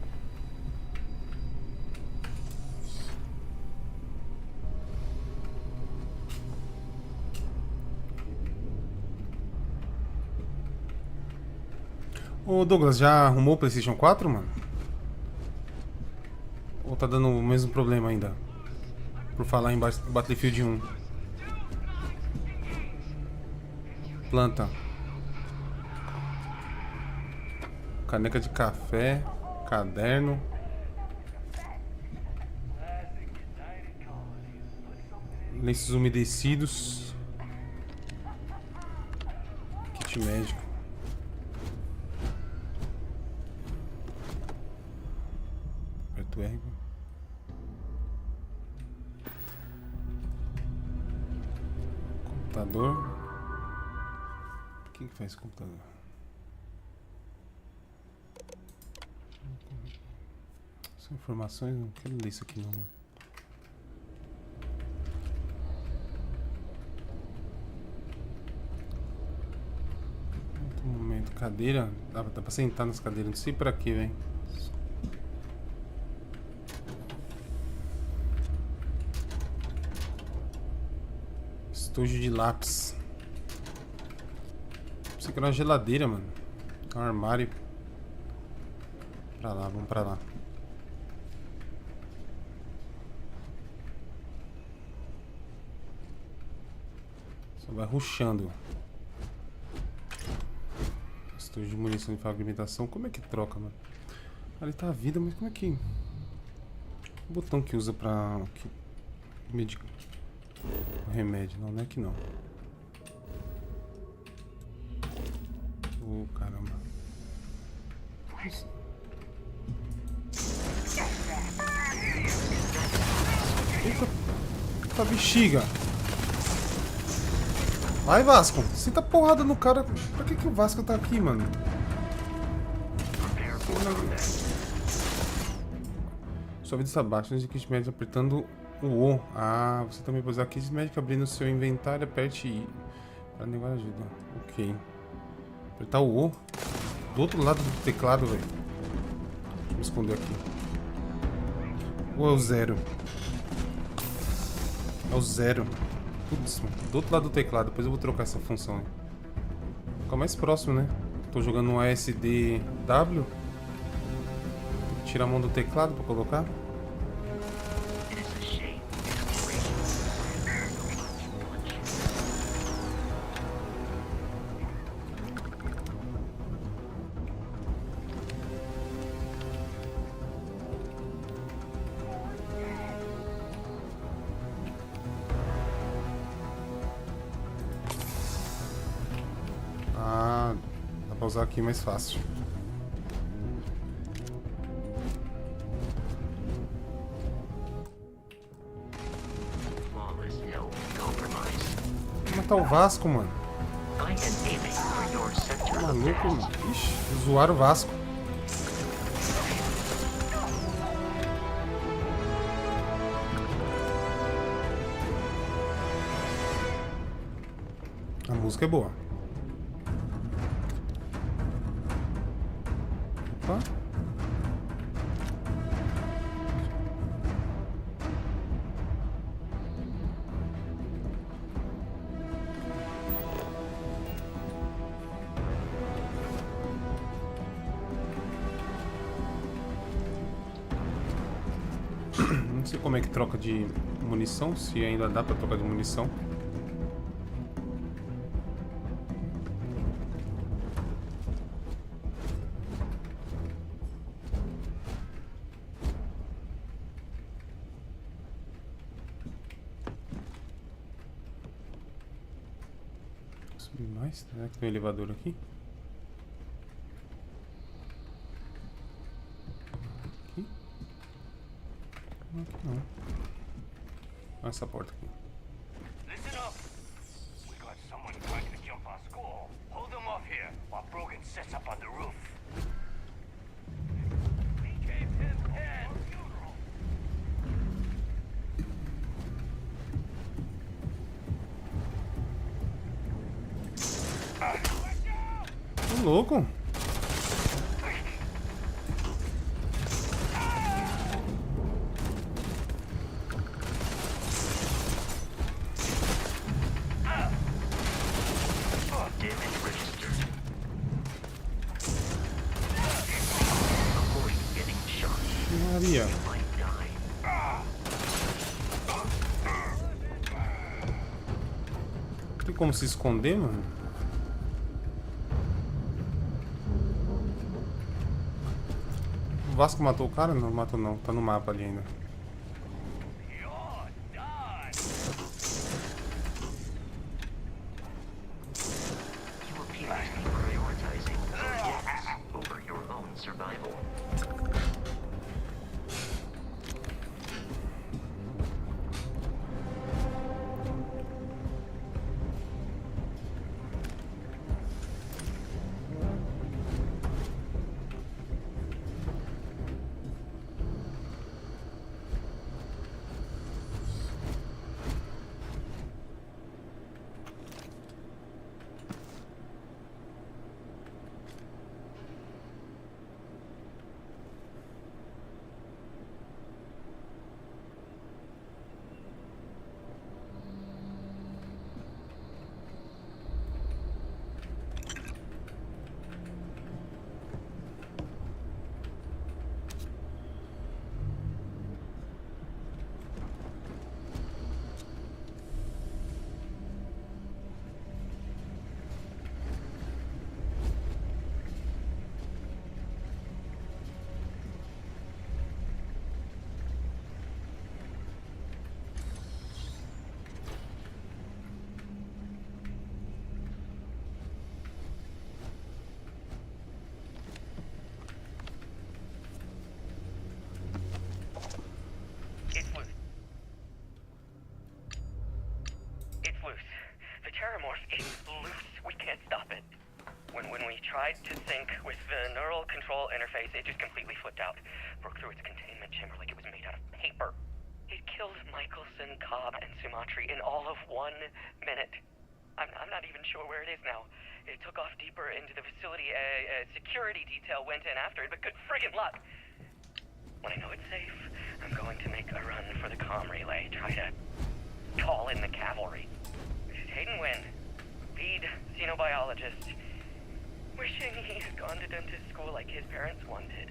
S8: Ô Douglas, já arrumou o PlayStation 4, mano? Ou tá dando o mesmo problema ainda? Por falar em Battlefield 1. Planta. Caneca de café. Caderno. Lenços umedecidos. Kit médico. Aperto R. Computador. Quem que faz esse computador? São informações, não quero ler isso aqui não, mano. Outro momento, cadeira. Dá pra sentar nas cadeiras, não sei pra quê, velho. Estojo de lápis. Pensei que era uma geladeira, mano. Um armário. Pra lá, vamos pra lá. Só vai rushando. Estojo de munição de fragmentação. Como é que troca, mano? Ali tá a vida, mas como é que... O botão que usa pra... Medicar. Remédio, não é que não. Oh, caramba. Eita bexiga. Vai, Vasco. Senta porrada no cara. Pra que o Vasco tá aqui, mano? Sua vida está baixa. Use kit médico apertando o O. Ah, você também pode usar kit médico abrindo seu inventário. Aperte I. Para negar ajuda. Ok. Apertar o O. Do outro lado do teclado, velho. Deixa eu me esconder aqui. Ou é o 0? É o 0. Putz, mano. Do outro lado do teclado. Depois eu vou trocar essa função. Fica mais próximo, né? Tô jogando um ASDW. Tirar a mão do teclado pra colocar. Ah, dá pra usar aqui mais fácil. Vou matar o Vasco, mano. Tá maluco, mano. Ixi, zoaram o Vasco. A música é boa. Opa. Não sei como é que troca de munição, se ainda dá pra trocar de munição. Subir mais? Será que tem um elevador aqui? Aqui? Não. Essa porta aqui.
S9: Listen up! We got someone trying to jump our school. Hold them off here while Brogan sets up on the roof. We gave him 10 funeral.
S8: Ô, louco!
S1: Damage registered. Avoid getting shot.
S8: Maria.
S1: Might die.
S8: Tem como se esconder, mano? O Vasco matou o cara? Não, matou não. Tá no mapa ali ainda.
S9: You're done.
S1: You appear to be prioritizing your gains over your own survival.
S10: It's loose. The Terramorph is loose. We can't stop it. When we tried to sync with the neural control interface, it just completely flipped out. Broke through its containment chamber like it was made out of paper. It killed Michelson, Cobb, and Sumatri in all of 1 minute. I'm not even sure where it is now. It took off deeper into the facility. A security detail went in after it, but good friggin' luck. When I know it's safe, I'm going to make a run for the comm relay. Try to call in the cavalry. Hayden Wynn, lead xenobiologist. Wishing he had gone to dentist school like his parents wanted.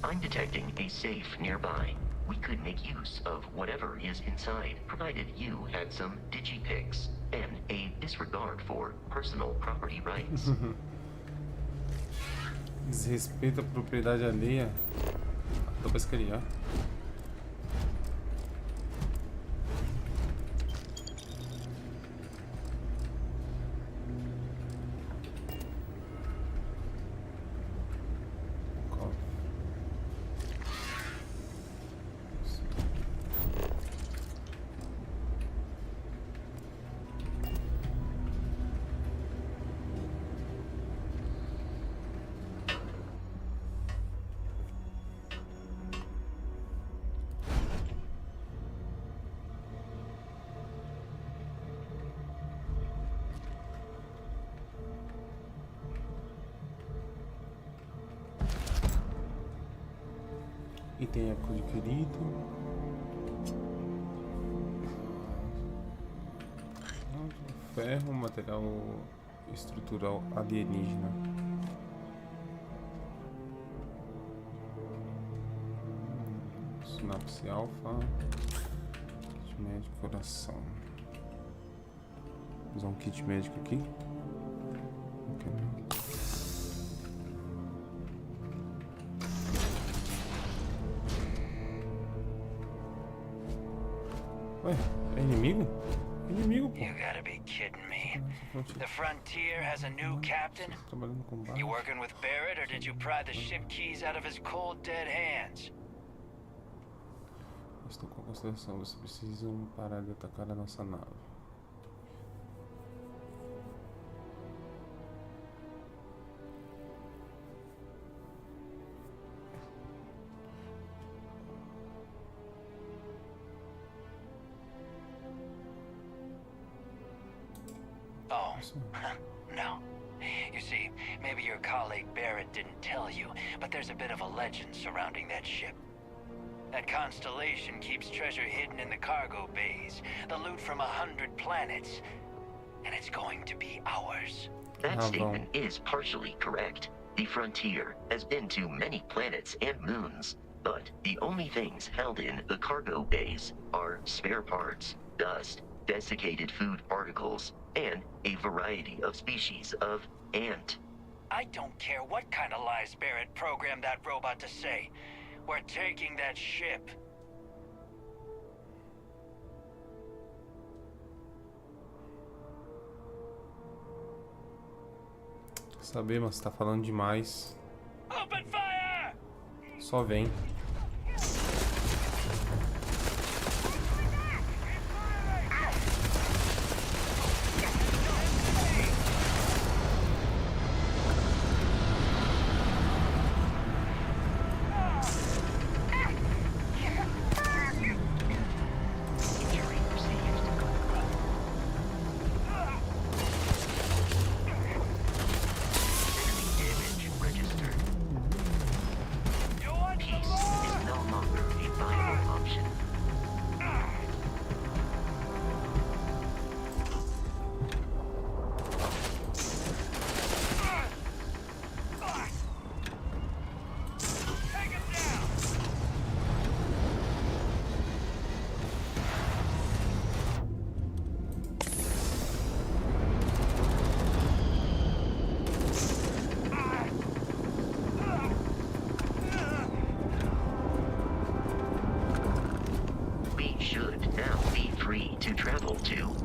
S1: I'm detecting a safe nearby. We could make use of whatever is inside, provided you had some digipics and a disregard for personal property rights.
S8: Desrespeito à propriedade alheia. Dá pra escanear. Item adquirido. Ferro, material estrutural alienígena. Sinapse alfa. Kit médico, coração. Vou usar um kit médico aqui. Ué, é inimigo? Inimigo, pô.
S9: You gotta be kidding me.
S8: Nossa,
S9: The Frontier has a new captain?
S8: trabalhando com
S9: You
S8: barra.
S9: working with Barrett, or did you pry the ship keys out of his cold, dead hands?
S8: Estou com a consideração. Você precisa parar de atacar a nossa nave.
S9: Oh, no. You see, maybe your colleague Barrett didn't tell you, but there's a bit of a legend surrounding that ship. That constellation keeps treasure hidden in the cargo bays, the loot from 100 planets, and it's going to be ours.
S1: That statement is partially correct. The Frontier has been to many planets and moons, but the only things held in the cargo bays are spare parts, dust, desiccated food particles, and a variety of species of ant.
S9: I don't care what kind of lies Barrett programmed that robot to say. We're taking that ship.
S8: Saber, mas você tá falando demais.
S9: Open fire!
S8: Só vem.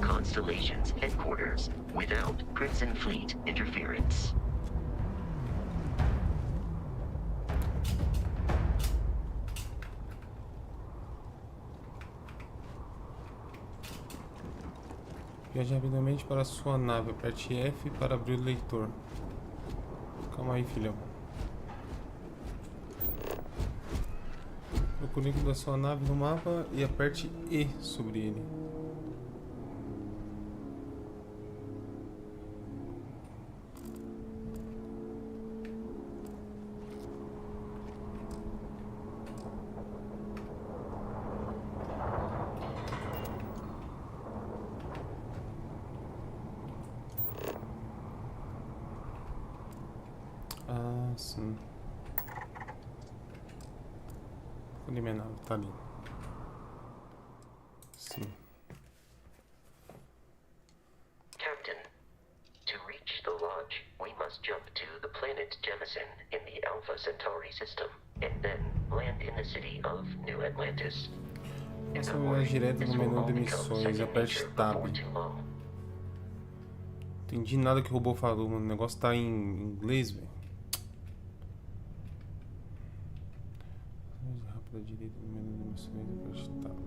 S1: Constellation's headquarters without Crimson Fleet interference.
S8: Viaje rapidamente para a sua nave. Aperte F para abrir o leitor. Calma aí, filhão. Procure o ícone da sua nave no mapa e aperte E sobre ele. Ah, sim. Cadê minha nave? Tá ali. Sim.
S1: Captain, to reach the lodge, we must jump to the planet Jemison in the Alpha Centauri system, and then land in the city of New Atlantis.
S8: Essa é direto no menu de missões. Aperte Tab. Entendi nada que o robô falou, mano. O negócio tá em inglês, velho. Rápida direita no menu de missões. Aperte Tab.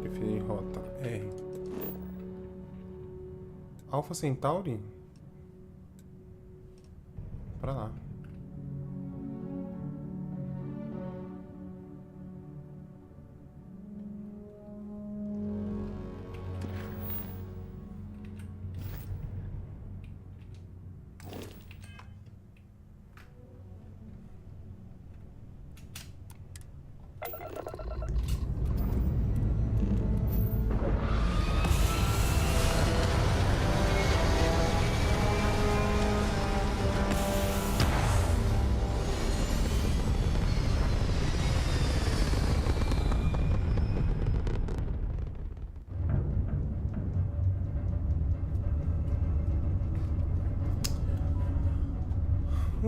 S8: Preferir rota R. Alpha Centauri? Pra lá.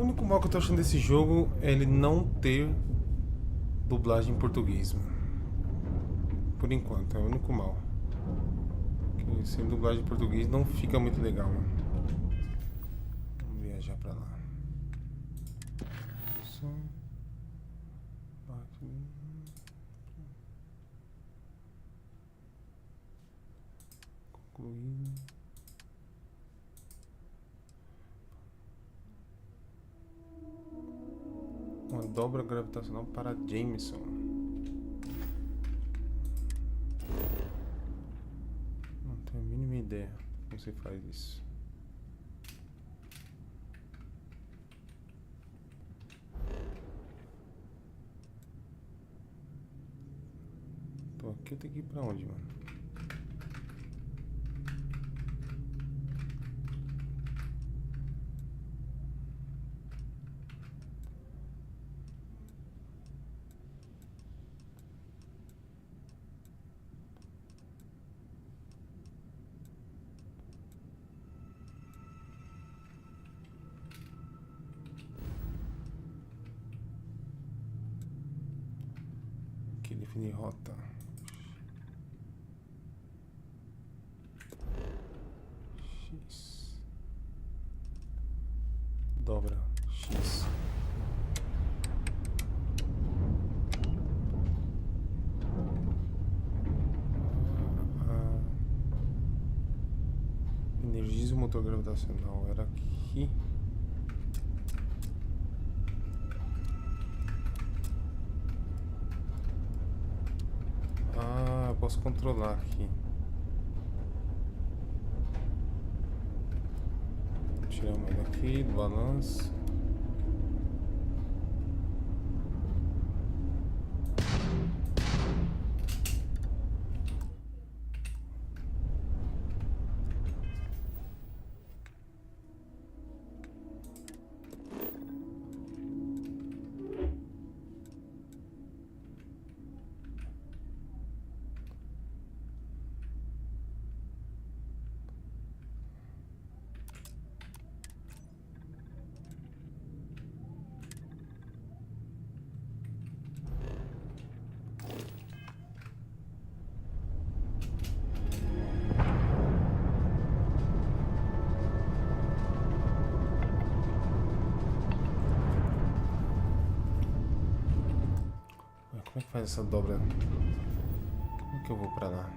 S8: único mal que eu tô achando desse jogo é ele não ter dublagem em português, mano. Por enquanto, é o único mal. Porque sem dublagem em português não fica muito legal, mano. Vamos viajar pra lá. Só... Concluído. Uma dobra gravitacional para Jameson. Não tenho a mínima ideia como você faz isso. Tô aqui, eu tenho que ir pra onde, mano? Aqui, definir rota. X. Dobra. X. Energiza o motor gravitacional. Era aqui. Ah, eu posso controlar aqui. Tiramos ele aqui do balanço. Como é que faz essa dobra? Como é que eu vou pra lá?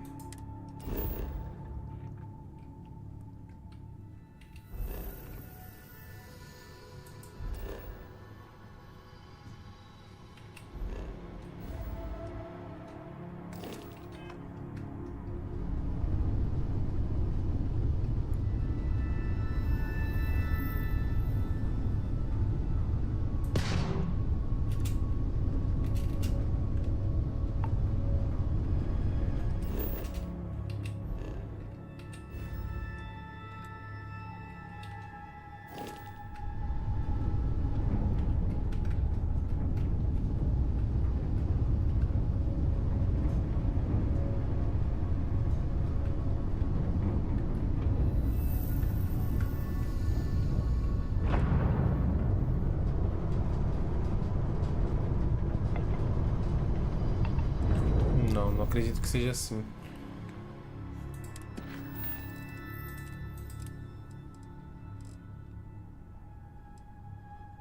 S8: Não acredito que seja assim.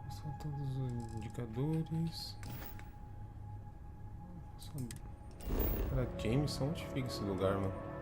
S8: São todos os indicadores. Para Jameson, onde fica esse lugar, mano?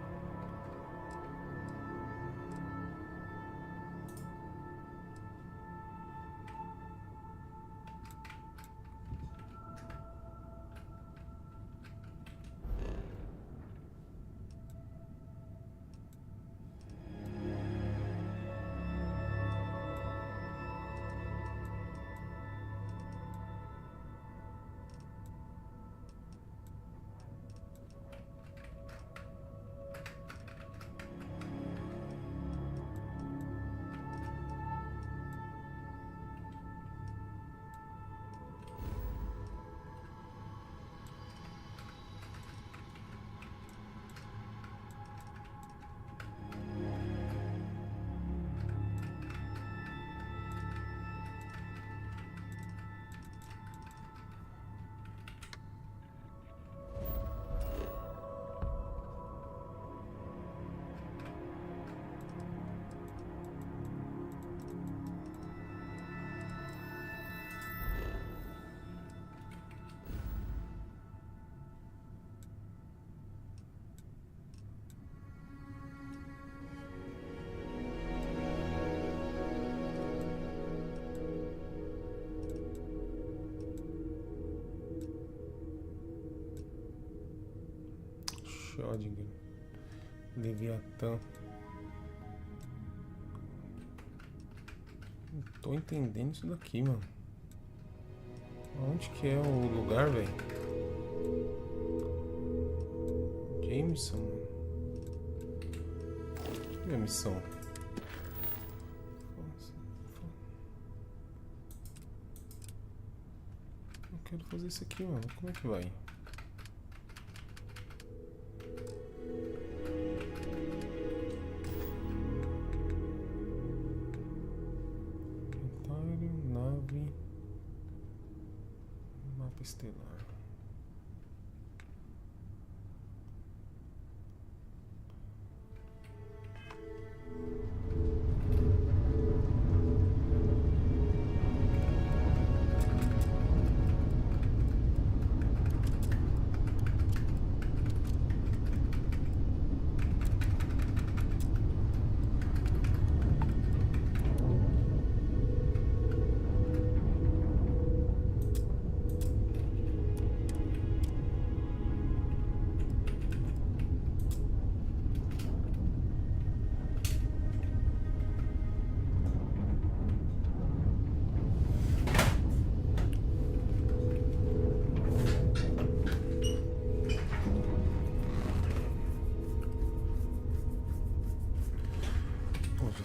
S8: Schrödinger. Leviatã. Não tô entendendo isso daqui, mano. Onde que é o lugar, velho? Jameson, mano. Cadê a missão? Eu quero fazer isso aqui, mano. Como é que vai? Nave, mapa estelar.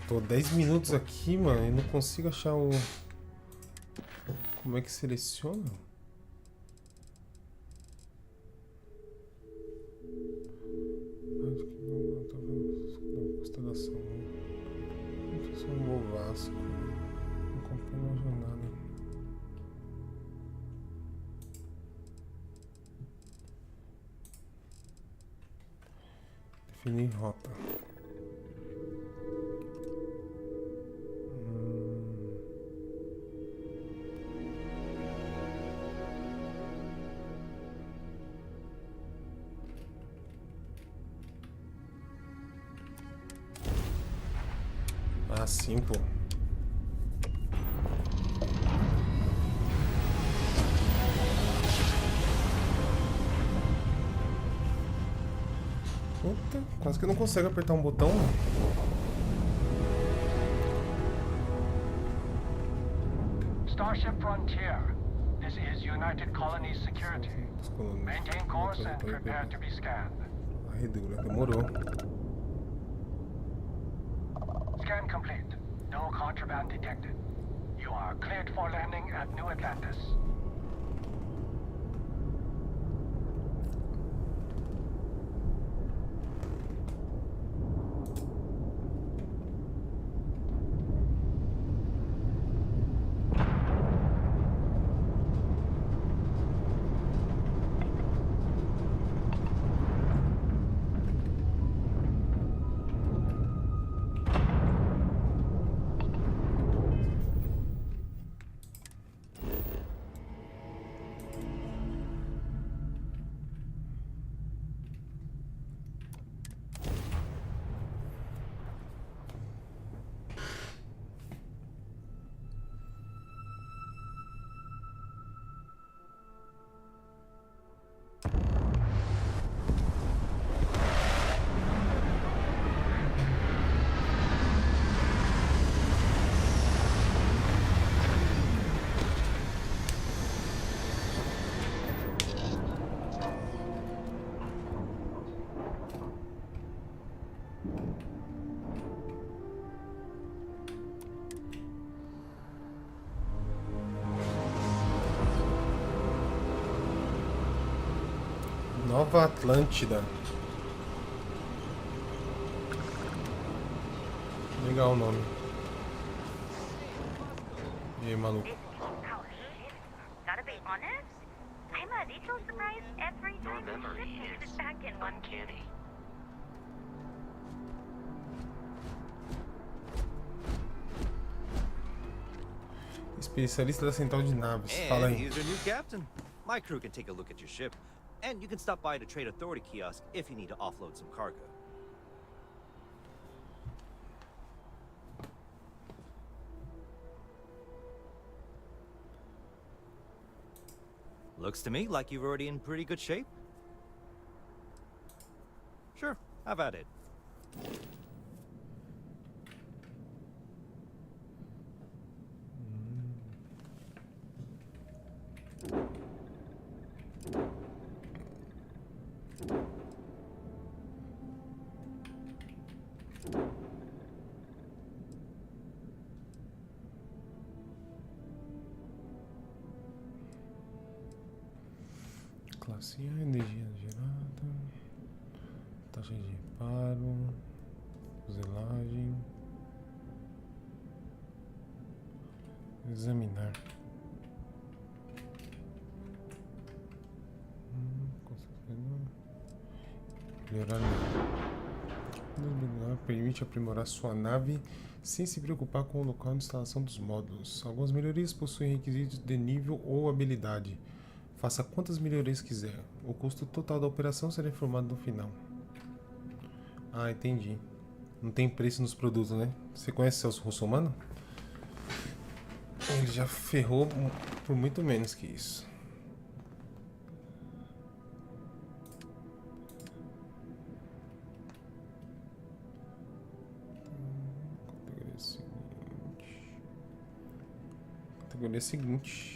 S8: Tô 10 minutos aqui, mano, e não consigo achar o... Como é que seleciona? Constelação. Um Vasco. Não acompanho a jornada. Definir rota. Assim, pô. Puta, quase que eu não consigo apertar um botão.
S11: Starship Frontier. This is United Colonies Security. Maintain course and prepare to be scanned.
S8: Arredura, demorou.
S11: Scan complete. No contraband detected. You are cleared for landing at New Atlantis.
S8: Nova Atlântida. Legal o nome. E aí, maluco?
S5: Gotta be honest, I'm a little surprised every
S1: Your
S5: time the
S1: memory
S5: ship
S1: is
S5: is back in one.
S1: uncanny.
S8: Especialista da central de naves. Fala
S12: And
S8: aí.
S12: here's your new captain. My crew can take a look at your ship, and you can stop by the Trade Authority kiosk if you need to offload some cargo. Looks to me like you're already in pretty good shape. Sure, have at it.
S8: Classe A, energia gerada, taxa de reparo, fuselagem, examinar. Melhorar. Permite aprimorar sua nave sem se preocupar com o local de instalação dos módulos. Algumas melhorias possuem requisitos de nível ou habilidade. Faça quantas melhorias quiser. O custo total da operação será informado no final. Ah, entendi. Não tem preço nos produtos, né? Você conhece Celso Russomano? Ele já ferrou por muito menos que isso. Categoria seguinte.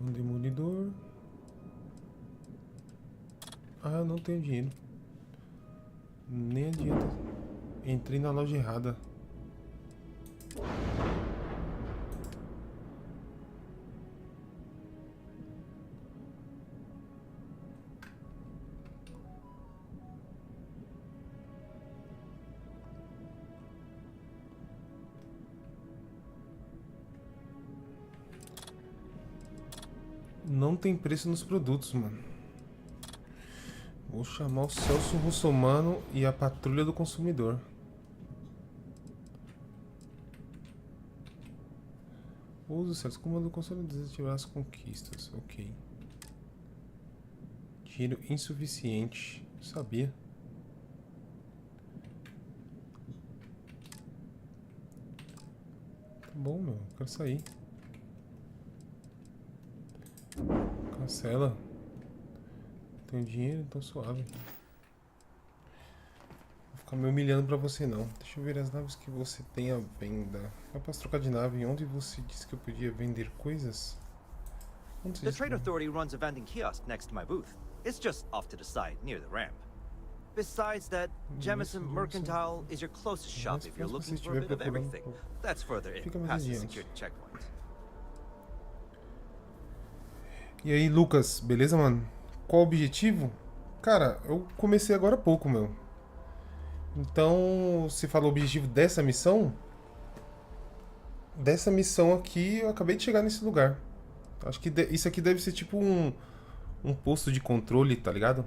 S8: Um demolidor. Ah, eu não tenho dinheiro. Nem adianta. Entrei na loja errada. Não tem preço nos produtos, mano. Vou chamar o Celso Russomano e a Patrulha do Consumidor. Use certos comandos do consumidor para desativar as conquistas. Ok. Dinheiro insuficiente. Sabia. Tá bom, meu. Quero sair. Cancela. Tenho dinheiro, então suave. Vou ficar me humilhando pra você não. Deixa eu ver as naves que você tem à venda. Eu posso trocar de nave. Onde você disse que eu podia vender coisas?
S12: The Trade Authority runs a vending kiosk next to my booth. It's just off to the side, near the ramp. Besides that, Jemison Mercantile is your closest shop if you're looking for a bit of everything. That's further in, past the security checkpoint.
S8: E aí, Lucas, beleza, mano? Qual o objetivo? Cara, eu comecei agora há pouco, meu. Então, se fala o objetivo dessa missão? Dessa missão aqui, eu acabei de chegar nesse lugar. Acho que isso aqui deve ser tipo um posto de controle, tá ligado?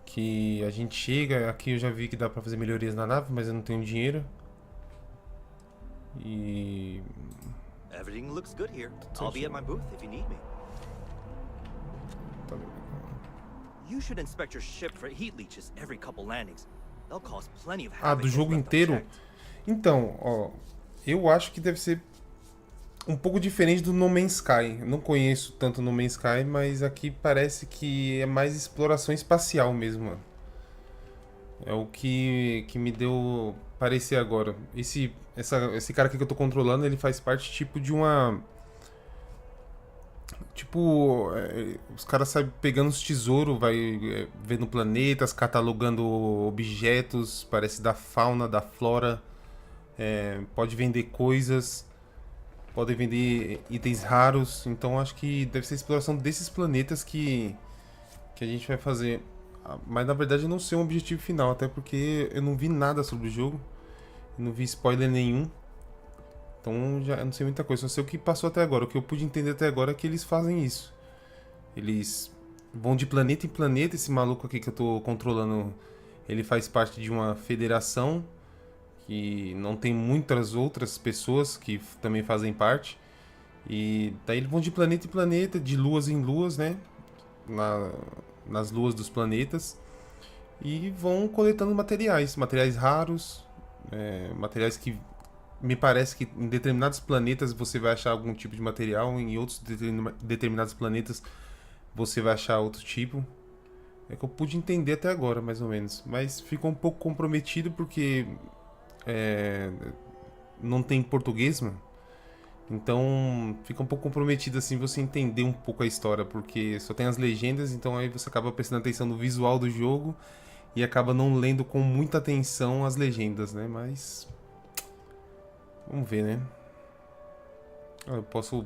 S8: Que a gente chega, aqui eu já vi que dá pra fazer melhorias na nave, mas eu não tenho dinheiro. E...
S12: Everything looks good here. I'll be at my booth if you need me. You should inspect your ship for heat leeches every couple landings. They'll cause plenty of havoc.
S8: Ah, do jogo inteiro? Então, ó, eu acho que deve ser um pouco diferente do No Man's Sky. Eu não conheço tanto No Man's Sky, mas aqui parece que é mais exploração espacial mesmo, mano. É o que me deu parecer agora. Esse cara aqui que eu tô controlando, ele faz parte tipo de uma... Tipo, os caras saem pegando os tesouros, vai vendo planetas, catalogando objetos, parece da fauna, da flora. Pode vender coisas, pode vender itens raros. Então acho que deve ser a exploração desses planetas que a gente vai fazer. Mas na verdade não sei um objetivo final, até porque eu não vi nada sobre o jogo. Eu não vi spoiler nenhum. Então já não sei muita coisa, só sei o que passou até agora. O que eu pude entender até agora é que eles fazem isso. Eles vão de planeta em planeta. Esse maluco aqui que eu tô controlando, ele faz parte de uma federação que não tem muitas outras pessoas que também fazem parte. E daí eles vão de planeta em planeta, de luas em luas, né? Nas luas dos planetas. E vão coletando materiais raros, materiais que me parece que em determinados planetas você vai achar algum tipo de material, em outros determinados planetas você vai achar outro tipo. É que eu pude entender até agora, mais ou menos. Mas ficou um pouco comprometido porque não tem português, mano. Então fica um pouco comprometido assim você entender um pouco a história, porque só tem as legendas, então aí você acaba prestando atenção no visual do jogo e acaba não lendo com muita atenção as legendas, né? Mas vamos ver, né? Eu posso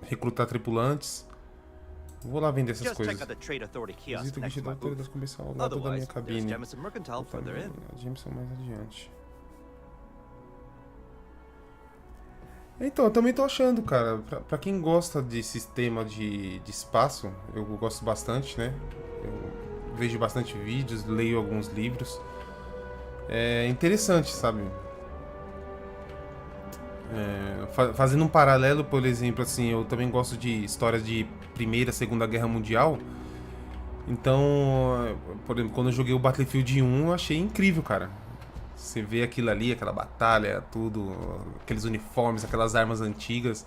S8: recrutar tripulantes. Vou lá vender essas coisas. Visita o guichê da autoridade comercial ao lado da minha cabine. Jameson mais adiante. Então, eu também tô achando, cara. Pra quem gosta de sistema de espaço, eu gosto bastante, né? Eu vejo bastante vídeos, leio alguns livros. É interessante, sabe? Fazendo um paralelo, por exemplo, assim, eu também gosto de histórias de Primeira, Segunda Guerra Mundial. Então, por exemplo, quando eu joguei o Battlefield 1, eu achei incrível, cara. Você vê aquilo ali, aquela batalha, tudo, aqueles uniformes, aquelas armas antigas.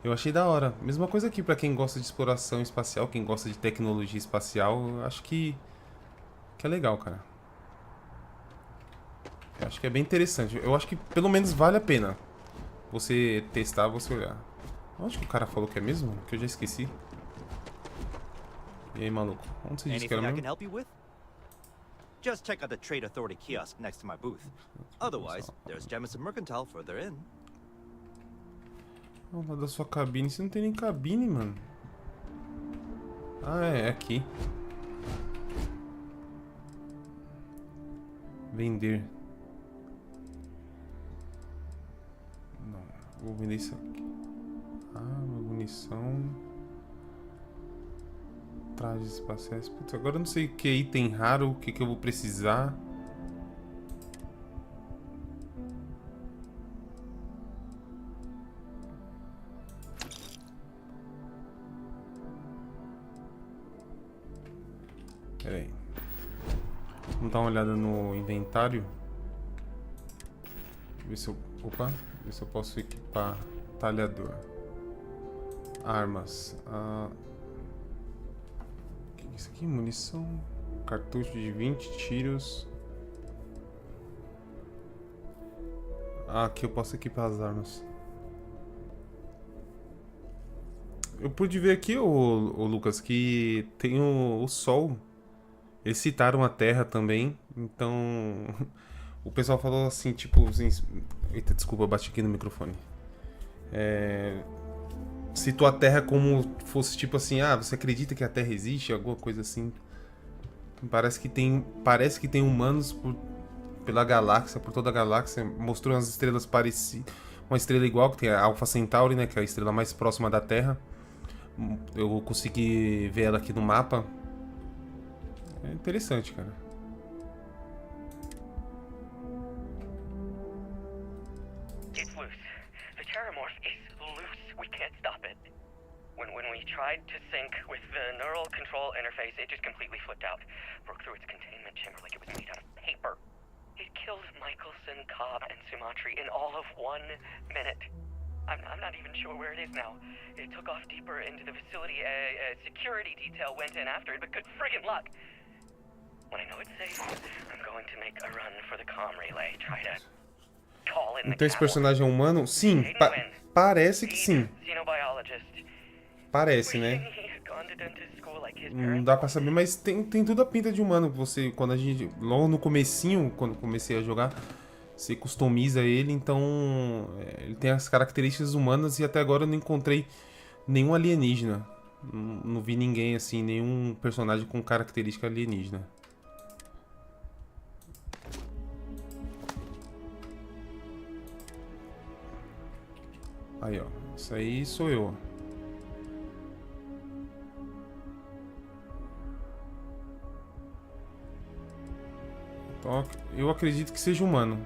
S8: Eu achei da hora. Mesma coisa aqui pra quem gosta de exploração espacial, quem gosta de tecnologia espacial, eu acho que é legal, cara. Eu acho que é bem interessante. Eu acho que pelo menos vale a pena você testar, você olhar. Onde que o cara falou que é mesmo? Que eu já esqueci. E aí, maluco? Onde você disse que era mesmo?
S12: Just check out the Trade Authority kiosk next to my booth. Otherwise, there's Jameson Mercantile further in.
S8: Lá da sua cabine. Você não tem nem cabine, mano. Ah, é aqui. Vender. Não, vou vender isso aqui. Ah, uma munição. Trajes espaciais. Putz, agora eu não sei o que é item raro, o que eu vou precisar. Pera aí. Vamos dar uma olhada no inventário. Ver se eu... Opa! Ver se eu posso equipar talhador. Armas. Isso aqui, munição, cartucho de 20 tiros. Aqui eu posso equipar as armas. Eu pude ver aqui, ô Lucas, que tem o Sol. Eles citaram a Terra também. Então, o pessoal falou assim, tipo... Assim, eita, desculpa, eu bati aqui no microfone. Citou a Terra como fosse tipo assim, você acredita que a Terra existe? Alguma coisa assim. Parece que tem humanos pela galáxia, por toda a galáxia. Mostrou umas estrelas parecidas. Uma estrela igual, que tem a Alpha Centauri, né? Que é a estrela mais próxima da Terra. Eu consegui ver ela aqui no mapa. É interessante, cara.
S10: When we tried to sync with the neural control interface, it just completely flipped out. Broke through its containment chamber like it was made out of paper. It killed Michelson, Cobb, and Sumatri in all of 1 minute. I'm not even sure where it is now. It took off deeper into the facility. A security detail went in after it, but good friggin' luck. When I know it's safe, I'm going to make a run for the comm relay. Try to call in the
S8: Então esse personagem é humano? Sim, parece que sim. Parece, né? Não dá pra saber, mas tem tudo a pinta de humano. Você, quando a gente, logo no comecinho, quando comecei a jogar, você customiza ele, então ele tem as características humanas e até agora eu não encontrei nenhum alienígena. Não vi ninguém assim, nenhum personagem com característica alienígena. Aí, ó. Isso aí sou eu. Então, eu acredito que seja humano.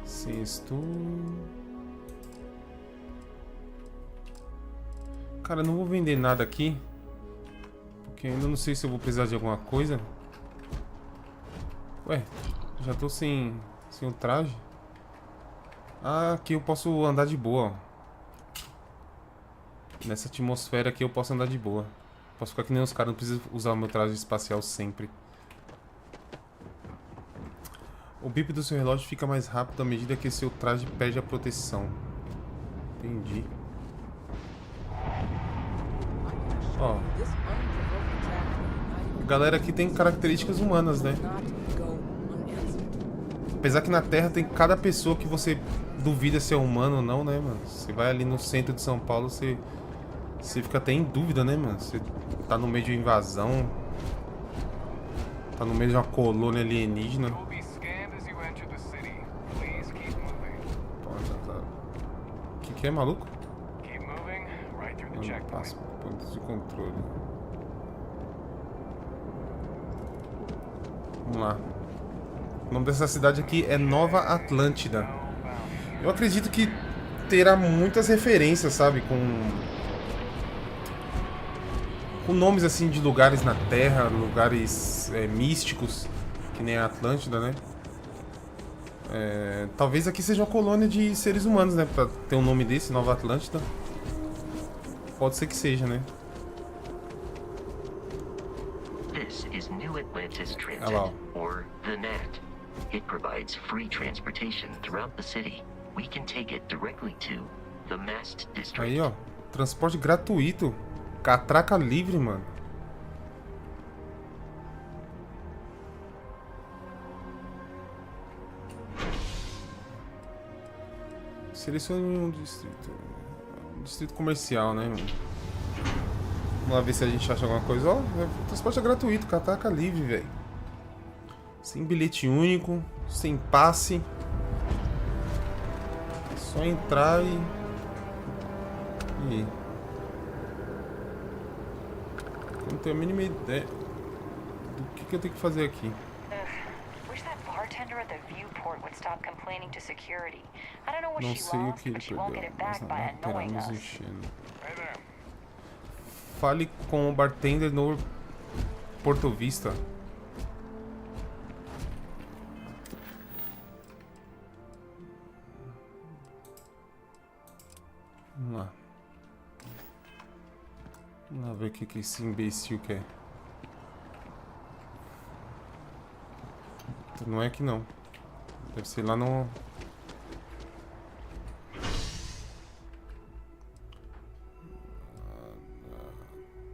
S8: Sexto. Cara, não vou vender nada aqui. Porque ainda não sei se eu vou precisar de alguma coisa. Ué, já tô sem o traje. Ah, aqui eu posso andar de boa, ó. Nessa atmosfera aqui eu posso andar de boa. Posso ficar que nem os caras, não preciso usar o meu traje espacial sempre. O bip do seu relógio fica mais rápido à medida que seu traje perde a proteção. Entendi. Ó. A galera aqui tem características humanas, né? Apesar que na Terra tem cada pessoa que você duvida se é humano ou não, né, mano? Você vai ali no centro de São Paulo, você fica até em dúvida, né, mano? Você tá no meio de uma invasão. Tá no meio de uma colônia alienígena. O que é, maluco? Não passa pontos de controle. Vamos lá. O nome dessa cidade aqui é Nova Atlântida. Eu acredito que terá muitas referências, sabe? Com nomes assim de lugares na Terra, lugares místicos, que nem a Atlântida, né? Talvez aqui seja uma colônia de seres humanos, né? Pra ter um nome desse, Nova Atlântida. Pode ser que seja, né?
S1: This is New Atlantis Transit, or the NAT. It provides free transportation throughout the city. We can take it directly to the Mast District.
S8: Aí, ó. Transporte gratuito. Catraca livre, mano. Selecione um distrito. Um distrito comercial, né, mano? Vamos lá ver se a gente acha alguma coisa. Ó, transporte é gratuito, catraca livre, velho. Sem bilhete único, sem passe. É só entrar e eu não tenho a mínima ideia do que eu tenho que fazer aqui. Não sei o que ele perdeu, mas nada terá nos enchendo. Fale com o bartender no Porto Vista. Vamos lá. Vamos lá ver o que esse imbecil quer. Não é aqui não. Deve ser lá no...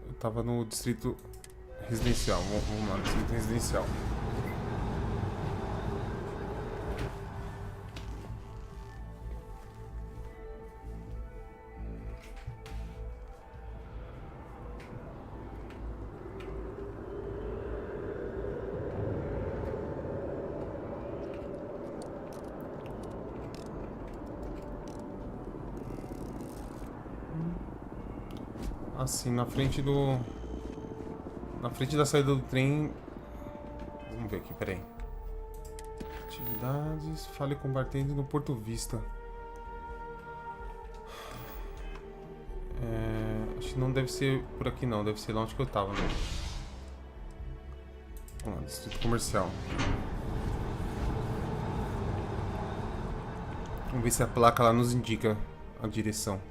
S8: Eu tava no distrito residencial. Vamos lá, distrito residencial. Assim, na frente da saída do trem. Vamos ver aqui, peraí. Atividades. Fale com o bartender no Porto Vista. Acho que não deve ser por aqui não, deve ser lá onde que eu tava, né? Vamos lá, distrito comercial. Vamos ver se a placa lá nos indica a direção.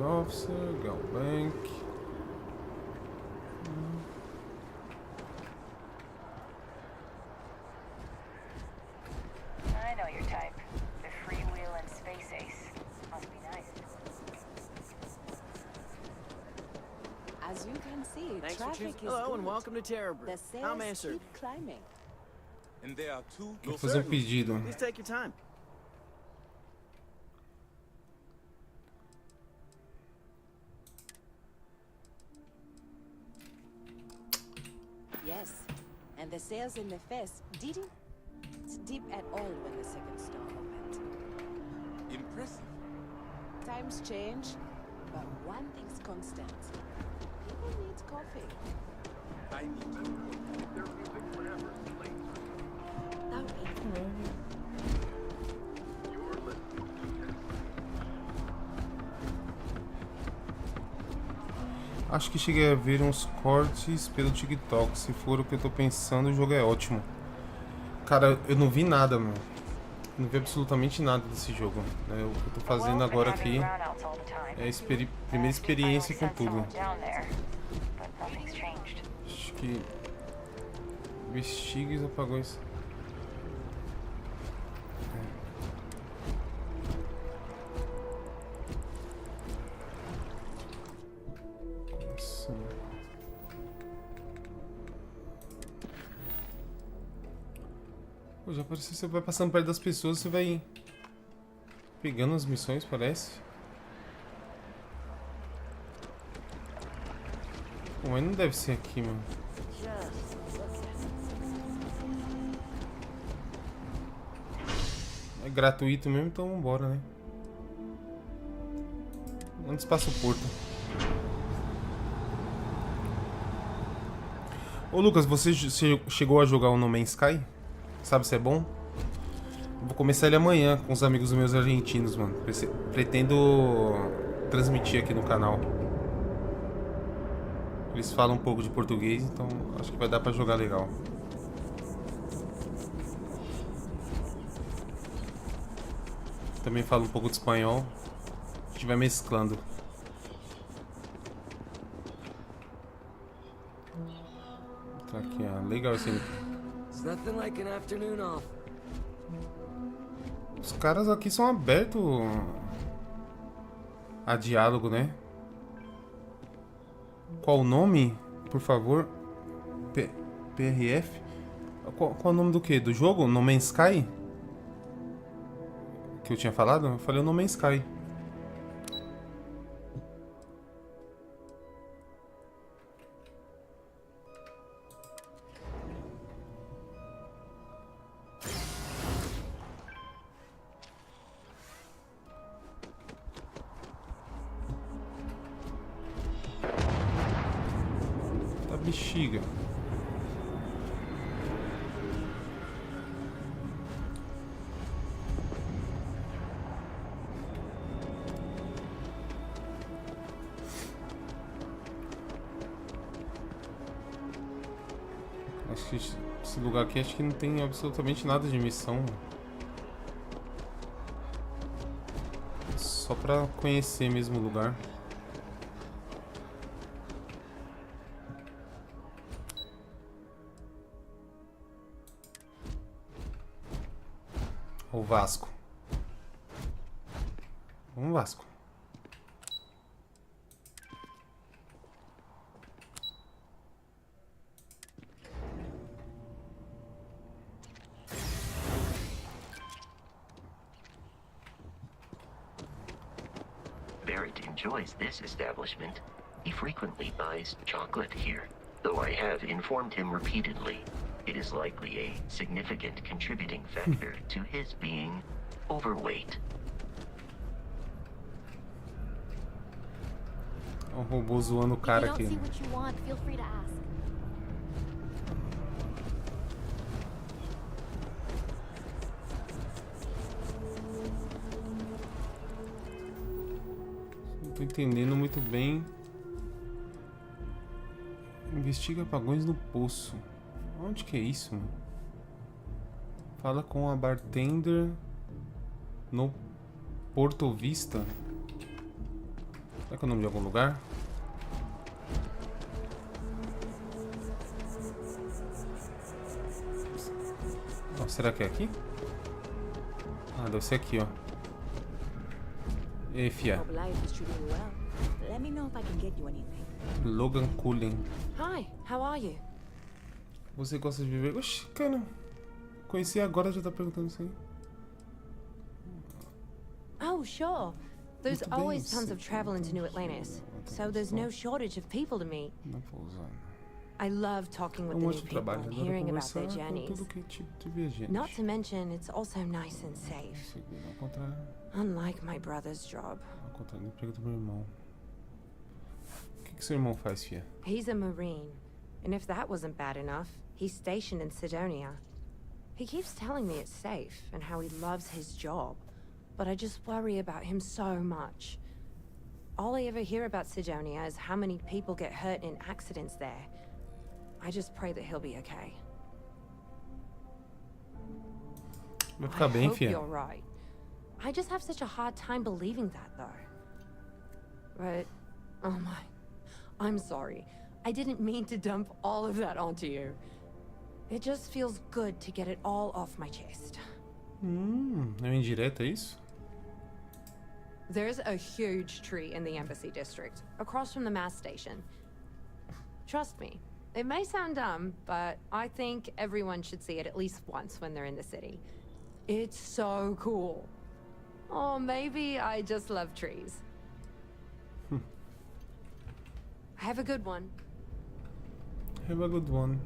S8: Officer, Gal Bank.
S5: I know your type. The freewheel and space ace. Must be nice.
S13: As you can see,
S14: Thanks
S13: traffic is
S14: Hello
S13: good.
S14: And welcome to Terrabridge.
S13: The
S14: How may I
S13: sales
S14: serve
S13: keep climbing.
S14: And there are two.
S8: Vou fazer pedido.
S14: Please take your time.
S13: Yes, and the sales in the fest didn't dip at all when the second store opened.
S14: Impressive.
S13: Times change, but one thing's constant. People need coffee.
S14: I need to their music forever.
S13: That way.
S14: You're listening to
S8: Acho que cheguei a ver uns cortes pelo TikTok. Se for o que eu tô pensando, o jogo é ótimo. Cara, eu não vi nada, mano. Não vi absolutamente nada desse jogo. O que eu tô fazendo agora aqui é a primeira experiência com tudo. Acho que... Investigue os apagões. Nossa. Pô, já parece que você vai passando perto das pessoas, você vai pegando as missões, parece. Pô, mas não deve ser aqui, mano. É gratuito mesmo, então vambora, né? Antes passa o porto. Ô Lucas, você chegou a jogar o No Man's Sky? Sabe se é bom? Vou começar ele amanhã com os amigos meus argentinos, mano. Pretendo transmitir aqui no canal. Eles falam um pouco de português, então acho que vai dar pra jogar legal. Também falo um pouco de espanhol. A gente vai mesclando. Tá aqui, ó. Legal esse aqui. Os caras aqui são abertos a diálogo, né? Qual o nome, por favor? PRF? Qual o nome do que? Do jogo? No Man's Sky? Que eu tinha falado? Eu falei o No Man's Sky. Tá bexiga. Acho que esse lugar aqui acho que não tem absolutamente nada de missão. Só pra conhecer mesmo o lugar. O Vasco. Vamos, Vasco.
S1: Barrett enjoys this establishment. He frequently buys chocolate here, though I have informed him repeatedly. It is likely a significant contributing factor to his being overweight.
S8: O robô zoando o cara aqui. Não tô entendendo muito bem. Investiga apagões no poço. Onde que é isso, mano? Fala com a bartender no Porto Vista. Será que é o nome de algum lugar? Oh, será que é aqui? Ah, deve ser aqui, ó. E aí, fia? Logan Cullen.
S15: Hi, how are you?
S8: Você gosta de viver? Oxi, cara. Conheci agora, já tá perguntando isso aí.
S15: Oh, sure. There's always tons of travel into New Atlantis, so there's no shortage of people to meet. I love talking with the new people and hearing about their journeys. Not to mention, it's also nice and safe. Unlike my brother's job.
S8: O que seu irmão faz, fia?
S15: He's a Marine, and if that wasn't bad enough, he's stationed in Sidonia. He keeps telling me it's safe and how he loves his job, but I just worry about him so much. all I ever hear about Sidonia is how many people get hurt in accidents there. I just pray that he'll be okay.
S8: Vai ficar bem,
S15: I hope
S8: filha.
S15: you're right. I just have such a hard time believing that, though. But, oh my, I'm sorry. I didn't mean to dump all of that onto you. It just feels good to get it all off my chest.
S8: É uma indireta, é isso?
S15: There's a huge tree in the Embassy District, across from the mass station. Trust me, it may sound dumb, but I think everyone should see it at least once when they're in the city. It's so cool. Or maybe I just love trees. Have a good one.
S8: Have a good one.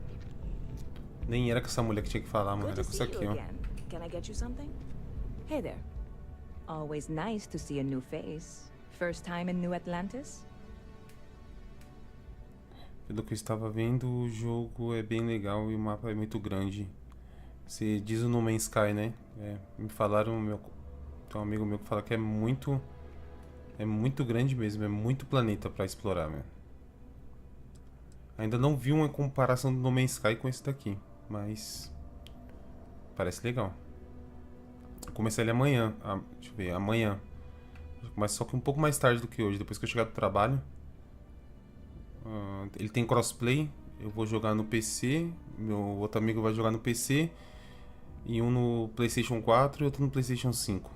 S8: Nem era com essa mulher que tinha que falar, mano.
S2: Good
S8: Era
S2: to
S8: com
S2: see
S8: essa aqui,
S2: you
S8: ó.
S2: again. Can I get you something? Hey there. Always nice to see a new face. First time in New Atlantis?
S8: Pelo que eu estava vendo, o jogo é bem legal e o mapa é muito grande. Você diz o No Man's Sky, né? Me falaram, tem um amigo meu que fala que é muito grande mesmo, é muito planeta pra explorar, meu. Ainda não vi uma comparação do No Man's Sky com esse daqui, mas parece legal. Eu comecei ele amanhã, deixa eu ver, amanhã. Mas só que um pouco mais tarde do que hoje, depois que eu chegar do trabalho. Ele tem crossplay, eu vou jogar no PC, meu outro amigo vai jogar no PC, e um no PlayStation 4 e outro no PlayStation 5.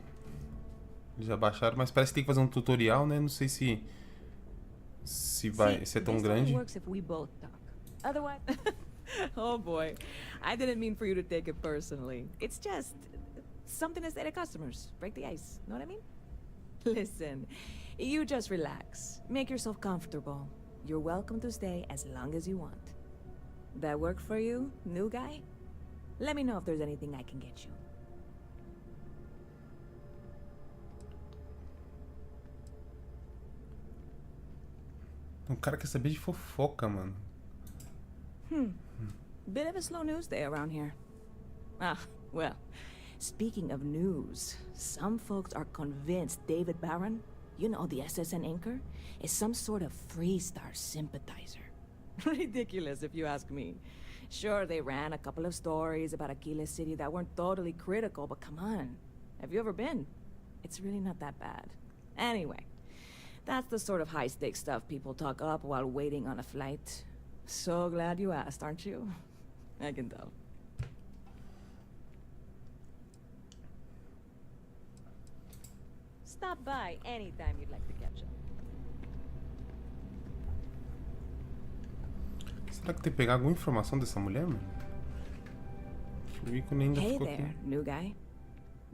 S8: Eles já baixaram, mas parece que tem que fazer um tutorial, né? Não sei se é tão grande.
S2: Otherwise, oh boy, I didn't mean for you to take it personally. It's just something to say to customers. Break the ice. Know what I mean? Listen, you just relax. Make yourself comfortable. You're welcome to stay as long as you want. That work for you, new guy? Let me know if there's anything I can get you.
S8: O cara quer saber de fofoca, mano.
S2: Bit of a slow news day around here. Ah, well, speaking of news, some folks are convinced David Barron, you know, the SSN anchor, is some sort of Freestar sympathizer. Ridiculous, if you ask me. Sure, they ran a couple of stories about Aquila City that weren't totally critical, but come on. Have you ever been? It's really not that bad. Anyway, that's the sort of high-stakes stuff people talk up while waiting on a flight. So glad you asked, aren't you? I can tell. Stop by anytime you'd like to catch up.
S8: Será que tem que pegar alguma informação dessa mulher, mano? O ícone ainda
S2: Hey
S8: ficou
S2: there,
S8: aqui.
S2: new guy.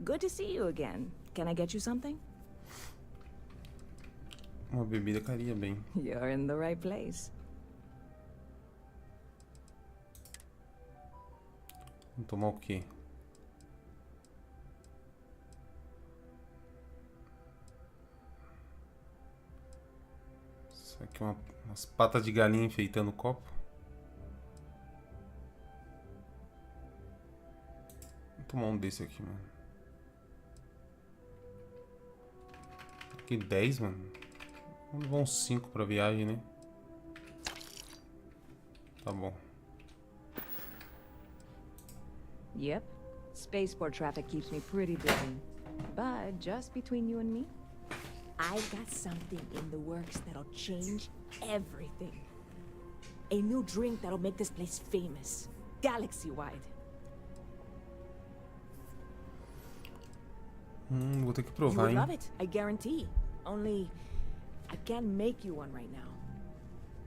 S2: Good to see you again. Can I get you something?
S8: Uma bebida caria bem.
S2: You're in the right place.
S8: Vamos tomar o quê? Isso aqui é umas patas de galinha enfeitando o copo. Vou tomar um desse aqui, mano. Aqui 10, mano. Vamos levar uns 5 pra viagem, né? Tá bom.
S2: Yep. Spaceport traffic keeps me pretty busy. But just between you and me, I've got something in the works that'll change everything. A new drink that'll make this place famous. Galaxy-wide.
S8: Vou ter que
S2: You
S8: provar,
S2: would
S8: hein?
S2: love it, I guarantee. Only, I can't make you one right now.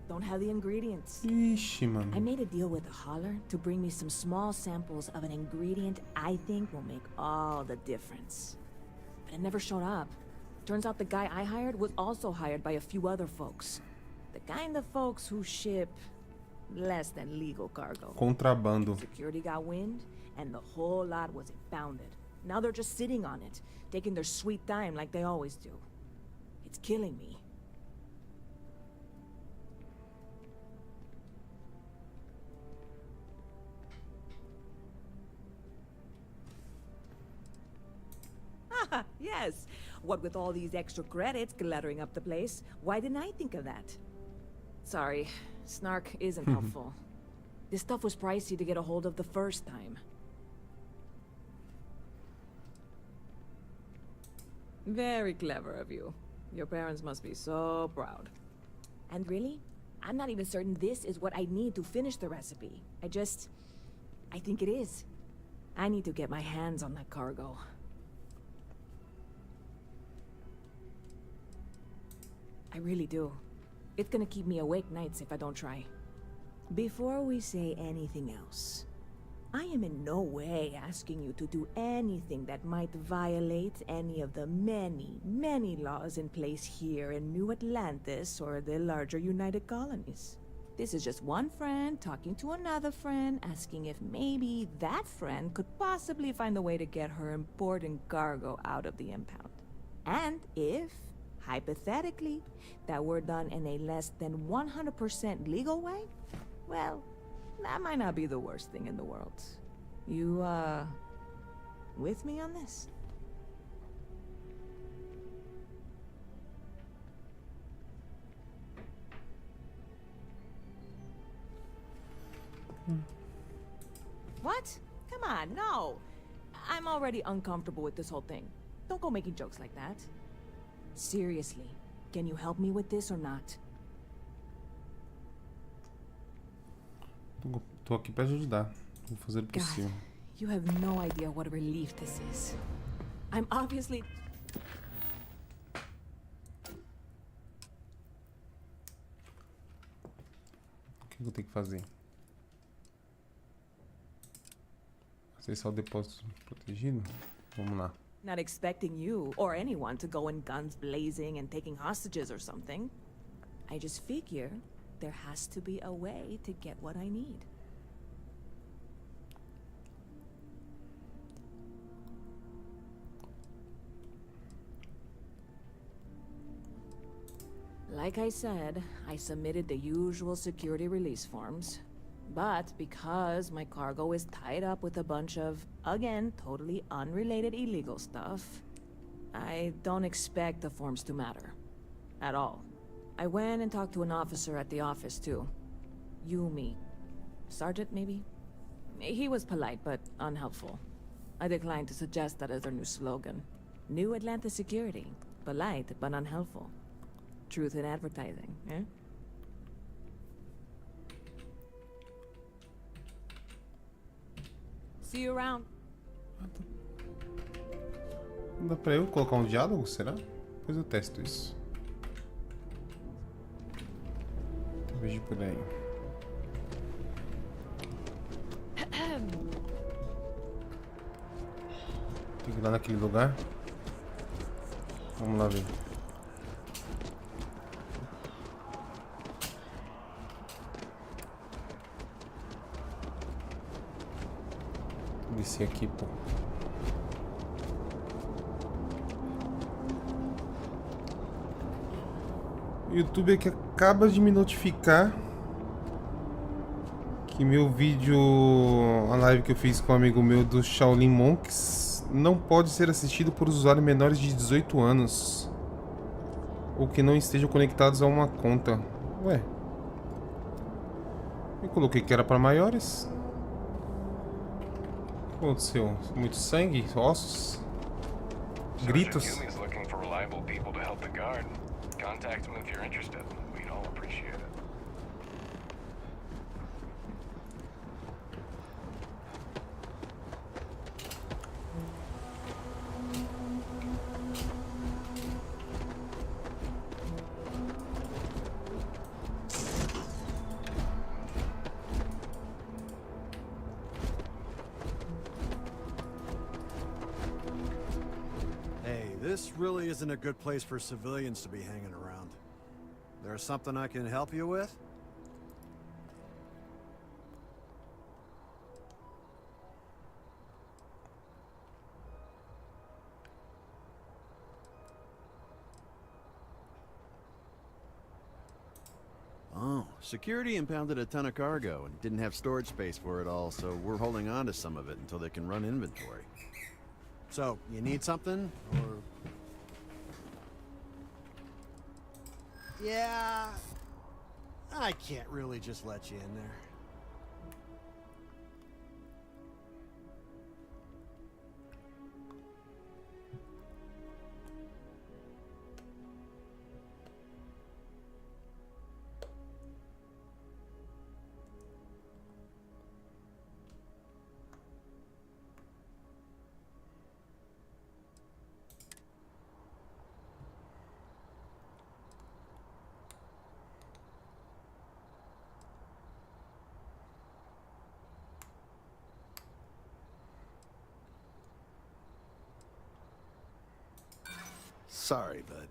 S2: Don't have the ingredients.
S8: Ixi, mano.
S2: I made a deal with a hauler to bring me some small samples of an ingredient I think will make all the difference. But it never showed up. Turns out the guy I hired was also hired by a few other folks. The kind of folks who ship less than legal cargo.
S8: Contrabando.
S2: Security got wind, and the whole lot was impounded. Now they're just sitting on it, taking their sweet time like they always do. It's killing me. Yes.
S16: What with all these extra credits cluttering up the place, why didn't I think of that? Sorry, snark isn't helpful. This stuff was pricey to get a hold of the first time. Very clever of you. Your parents must be so proud. And really, I'm not even certain this is what I need to finish the recipe. I think it is. I need to get my hands on that cargo. I really do. It's gonna keep me awake nights if I don't try. Before we say anything else, I am in no way asking you to do anything that might violate any of the many, many laws in place here in New Atlantis or the larger United Colonies. This is just one friend talking to another friend, asking if maybe that friend could possibly find a way to get her important cargo out of the impound. And if, hypothetically, that were done in a less than 100% legal way, well, that might not be the worst thing in the world. You, with me on this? What? Come on, no. I'm already uncomfortable with this whole thing. Don't go making jokes like that. Seriously, can you help me with this or not?
S8: Tô aqui pra ajudar. Vou fazer o possível.
S16: You have no idea what a relief this is. I'm obviously...
S8: O que eu tenho que fazer? Acessar o depósito protegido? Vamos lá.
S16: Not expecting you or anyone to go in guns blazing and taking hostages or something. I just figure there has to be a way to get what I need. Like I said, I submitted the usual security release forms. But because my cargo is tied up with a bunch of, again, totally unrelated illegal stuff, I don't expect the forms to matter. At all. I went and talked to an officer at the office, too. Yumi. Sergeant, maybe? He was polite, but unhelpful. I declined to suggest that as their new slogan. New Atlantis Security. Polite, but unhelpful. Truth in advertising, eh? See you around.
S8: Dá pra eu colocar um diálogo, será? Depois eu testo isso. Vejo por aí. Tem que ir lá naquele lugar. Vamos lá ver. Descer aqui, pô. O YouTube aqui acaba de me notificar que meu vídeo, a live que eu fiz com um amigo meu do Shaolin Monks, não pode ser assistido por usuários menores de 18 anos ou que não estejam conectados a uma conta. Ué, eu coloquei que era para maiores. O que aconteceu? Muito sangue, ossos, gritos.
S4: Contact them if you're interested. We'd all appreciate it.
S17: Hey, this really isn't a good place for civilians to be hanging around. There's something I can help you with? Oh, security impounded a ton of cargo and didn't have storage space for it all, so we're holding on to some of it until they can run inventory. So, you need something, or Yeah, I can't really just let you in there. Sorry, bud.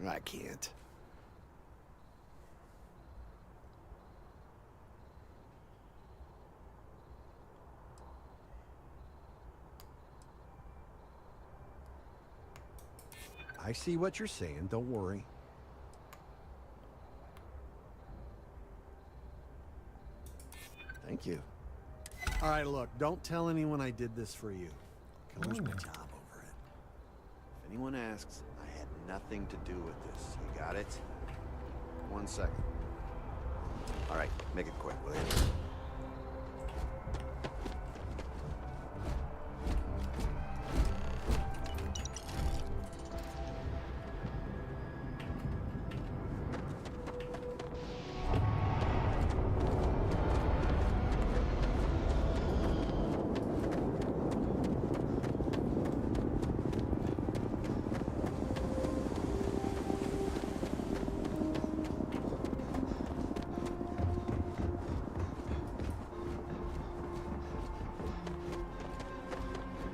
S17: I can't. I see what you're saying, don't worry. Thank you. All right, look, don't tell anyone I did this for you. I can lose my job over it. If anyone asks, I had nothing to do with this. You got it? 1 second. All right, make it quick, will you?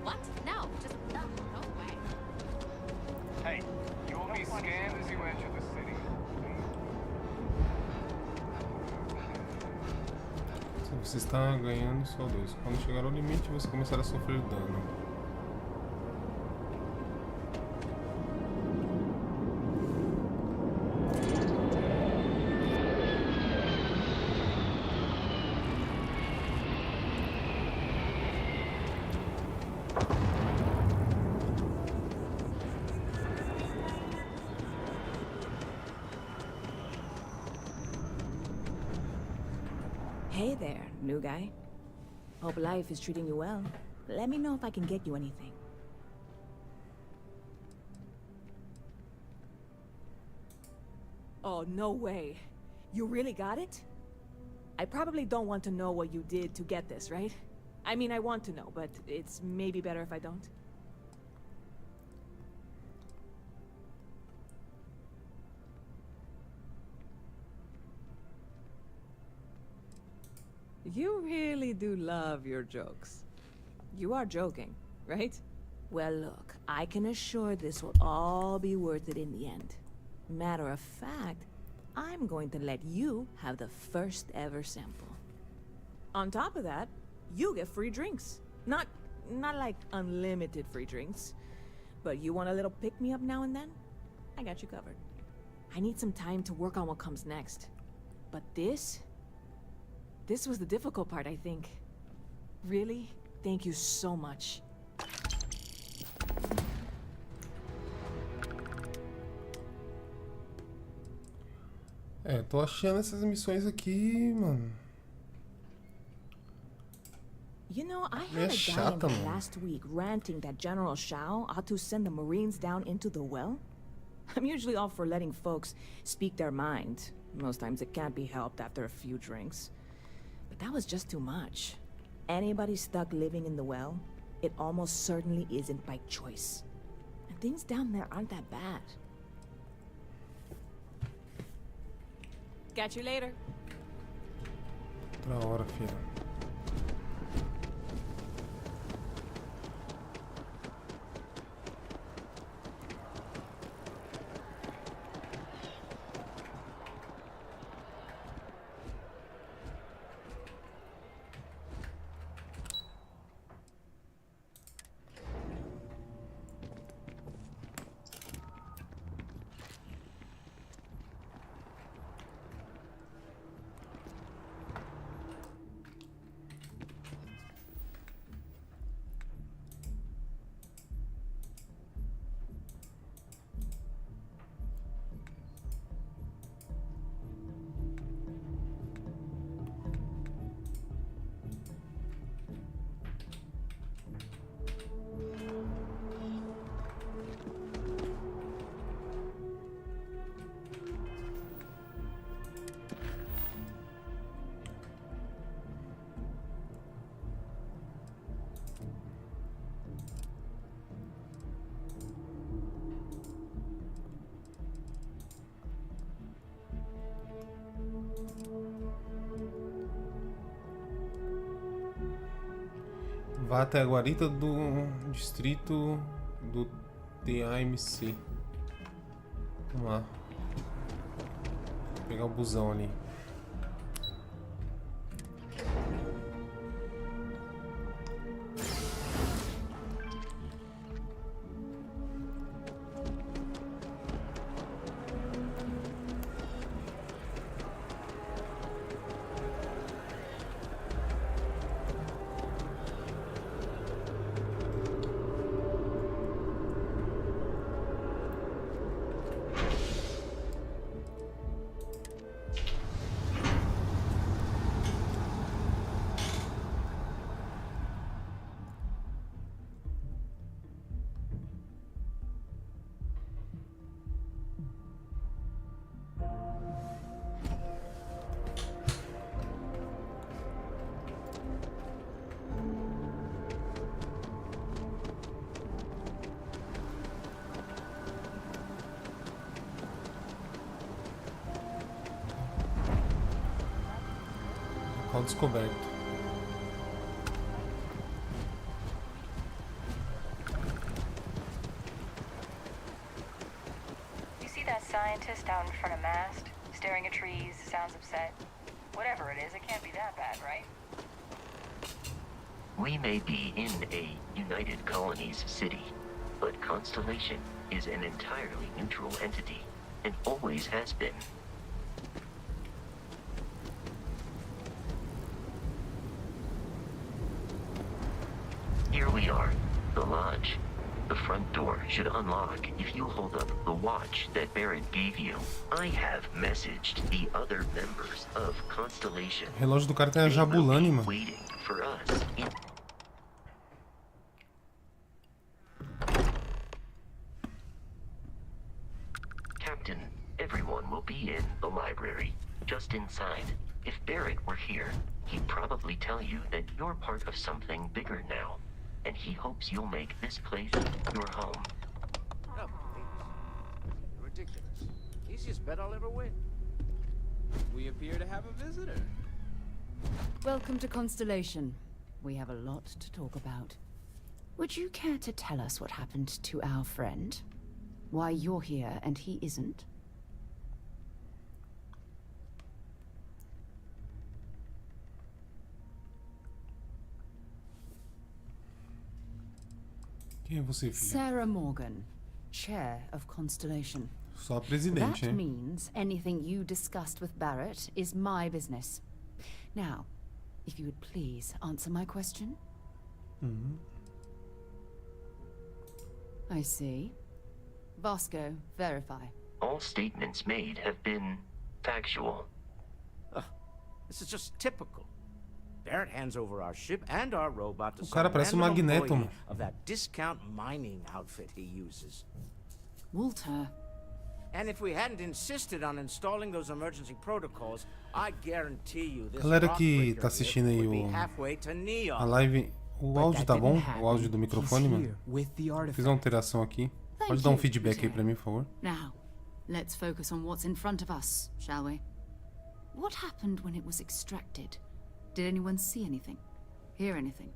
S18: What? No, just no way.
S19: Hey, you will be scanned as you enter the city.
S8: Se você está ganhando só 2. Quando chegar ao limite, você começará a sofrer dano.
S16: Hey there, new guy. Hope life is treating you well. Let me know if I can get you anything. Oh, no way. You really got it? I probably don't want to know what you did to get this, right? I mean, I want to know, but it's maybe better if I don't. You really do love your jokes. You are joking, right? Well, look, I can assure this will all be worth it in the end. Matter of fact, I'm going to let you have the first ever sample. On top of that, you get free drinks. Not like unlimited free drinks. But you want a little pick-me-up now and then? I got you covered. I need some time to work on what comes next. But this was the difficult part, I think. Really? Thank you so much.
S8: Tô achando essas missões aqui, mano.
S16: You know, I had a guy in there last week ranting that General Shao ought to send the Marines down into the well. I'm usually all for letting folks speak their mind. Most times it can't be helped after a few drinks. But that was just too much. Anybody stuck living in the well, it almost certainly isn't by choice. And things down there aren't that bad. Catch you later.
S8: Outra hora, filha. Vá até a guarita do distrito do TAMC. Vamos lá. Vou pegar o busão ali. Local descoberto.
S5: You see that scientist out in front of mast, staring at trees, sounds upset? Whatever it is, it can't be that bad, right?
S1: We may be in a United Colonies city, but Constellation is an entirely neutral entity, and always has been. Here we are, the lodge. The front door should unlock if you hold up the watch that Barrett gave you. I have messaged the other members of Constellation.
S8: O relógio do cara tem a Jabulani, mano.
S1: Waiting for us in... Captain, everyone will be in the library, just inside. If Barrett were here, he'd probably tell you that you're part of something bigger now. And he hopes you'll make this place your home.
S20: Oh, please. Ridiculous. Easiest bet I'll ever win.
S21: We appear to have a visitor.
S2: Welcome to Constellation. We have a lot to talk about. Would you care to tell us what happened to our friend? Why you're here and he isn't?
S8: Quem é você, filha?
S2: Sarah Morgan, chair of Constellation.
S8: Só presidente,
S2: That
S8: hein?
S2: means anything you discussed with Barrett is my business. Now, if you would please answer my question. I see. Vasco, verify.
S1: All statements made have been factual.
S20: This is just typical. Barrett hands over our ship and our robot to
S8: O cara
S20: some
S8: parece um
S20: random
S8: Magneto,
S20: employee
S8: mano.
S20: of that discount mining outfit he uses.
S2: Walter.
S20: And if we hadn't insisted on installing those emergency protocols, I guarantee you this
S8: Galera que
S20: rockbreaker
S8: tá assistindo
S20: here
S8: aí
S20: would be halfway to Neon.
S8: a live, o áudio tá bom? O áudio do microfone, mano? Fiz uma alteração aqui. Pode dar um feedback aí pra mim, por favor?
S2: Now, let's focus on what's in front of us, shall we? What happened when it was extracted? Did anyone see anything? Hear anything?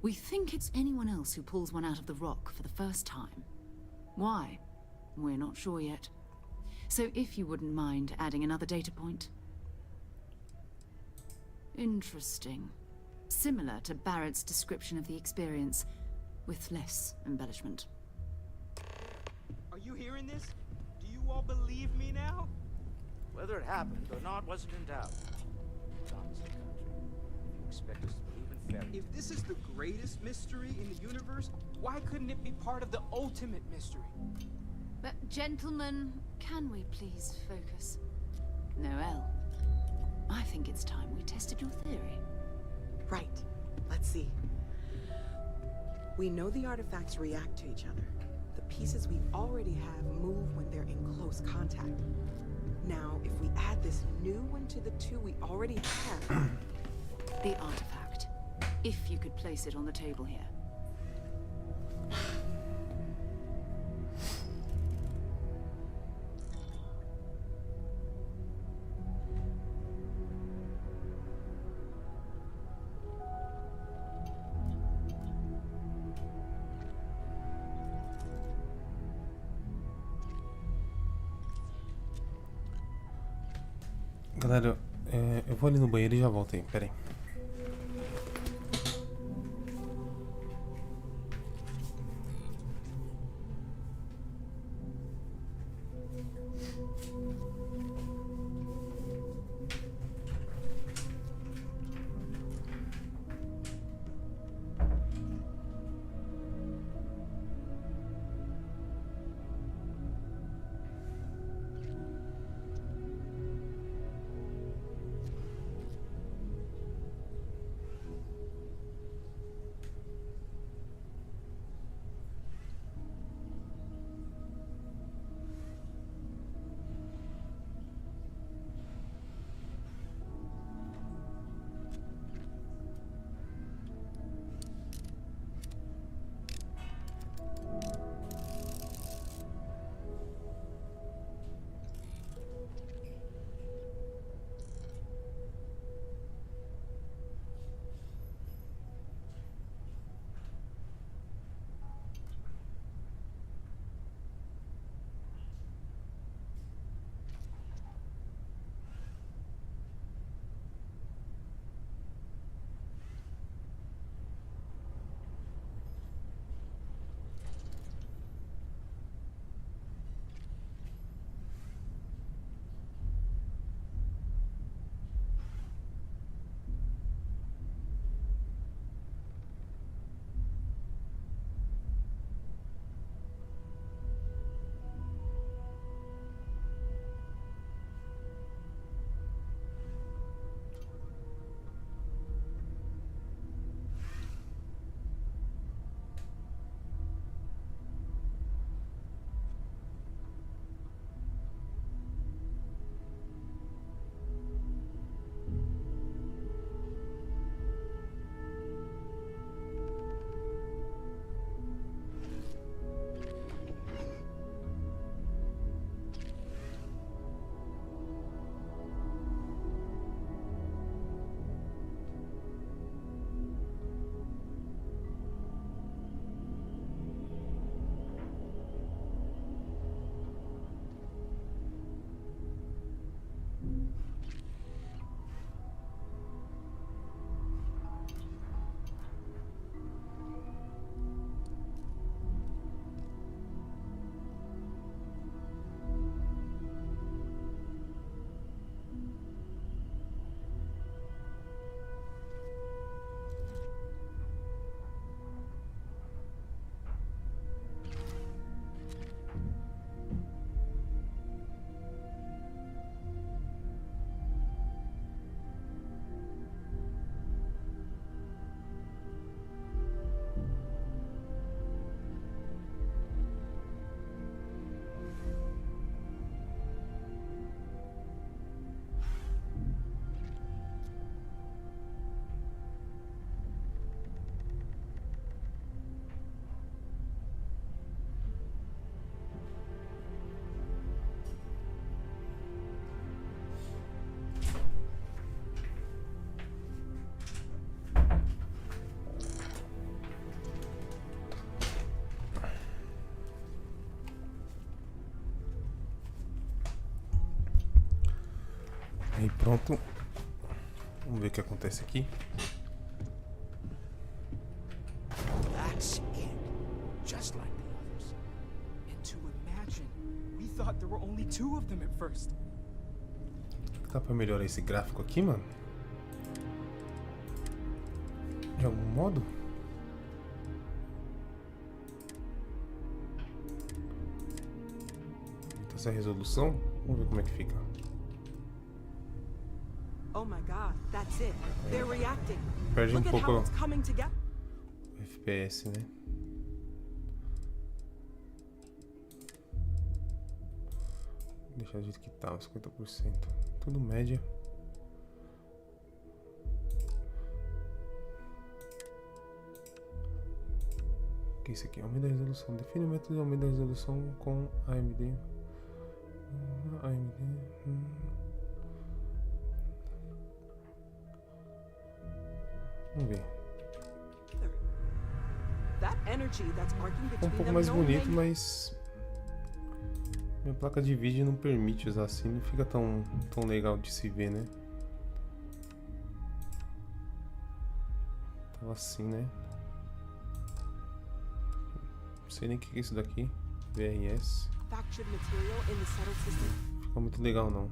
S2: We think it's anyone else who pulls one out of the rock for the first time. Why? We're not sure yet. So if you wouldn't mind adding another data point. Interesting. Similar to Barrett's description of the experience, with less embellishment.
S21: Are you hearing this? Do you all believe me now?
S20: Whether it happened or not wasn't in doubt. It's honest country. You expect us to believe in fairy.
S21: If this is the greatest mystery in the universe, why couldn't it be part of the ultimate mystery?
S2: But gentlemen, can we please focus? Noelle, I think it's time we tested your theory.
S22: Right. Let's see. We know the artifacts react to each other. The pieces we already have move when they're in close contact. Now, if we add this new one to the two we already have...
S2: The artifact. If you could place it on the table here.
S8: Galera, eu vou ali no banheiro e já volto aí, pera aí. Aí pronto. Vamos ver o que acontece aqui.
S21: That's it. Just like the others. And to imagine, we thought there were only 2 of them at first.
S8: Dá pra melhorar esse gráfico aqui, mano? De algum modo? Essa resolução? Vamos ver como é que fica.
S22: Oh my God, that's it. They're reacting.
S8: Perde
S22: Look at
S8: pouco
S22: how it's coming together.
S8: o FPS, né? Vou deixar do jeito que tá, 50%. Tudo média. O que é isso aqui? Aumento da resolução. Define o método de aumento da resolução com AMD. Vamos ver.
S22: That energy that's arcing
S8: Um
S22: between
S8: pouco
S22: them
S8: mais
S22: no
S8: bonito,
S22: make-
S8: mas Minha placa de vídeo não permite usar assim, não fica tão legal de se ver, né? Tava assim, né? Não sei nem o que é isso daqui. VRS.
S22: Factored material in the settled system.
S8: Fica muito legal não.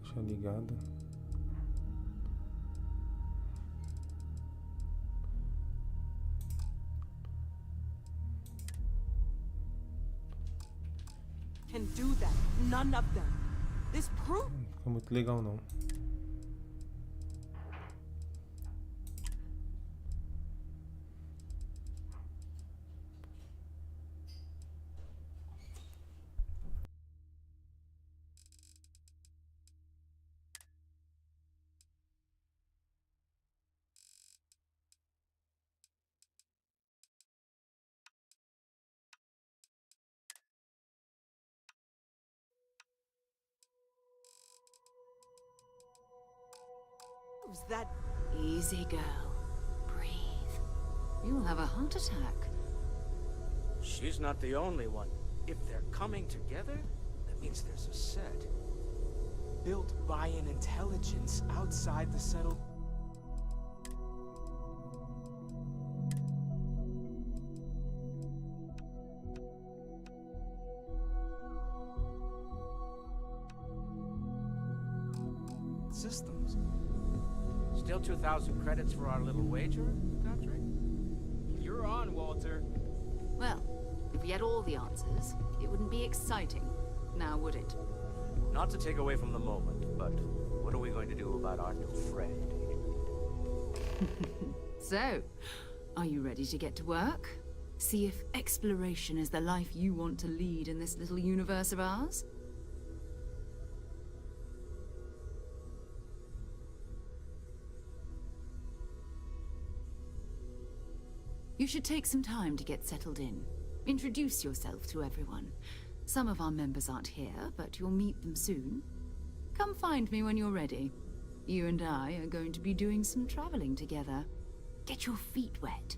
S8: Deixa ligado.
S22: Can do that. None of them. This proof.
S8: Fica muito legal não.
S22: Who's that?
S3: Easy, girl. Breathe. You'll have a heart attack.
S20: She's not the only one. If they're coming together, that means there's a set.
S21: Built by an intelligence outside the settled... systems.
S20: Still 2,000 credits for our little wager, Patrick?
S21: You're on, Walter.
S3: Well, if we had all the answers, it wouldn't be exciting, now would it?
S20: Not to take away from the moment, but what are we going to do about our new friend, Agent?
S3: So, are you ready to get to work? See if exploration is the life you want to lead in this little universe of ours? You should take some time to get settled in. Introduce yourself to everyone. Some of our members aren't here, but you'll meet them soon. Come find me when you're ready. You and I are going to be doing some traveling together. Get your feet wet.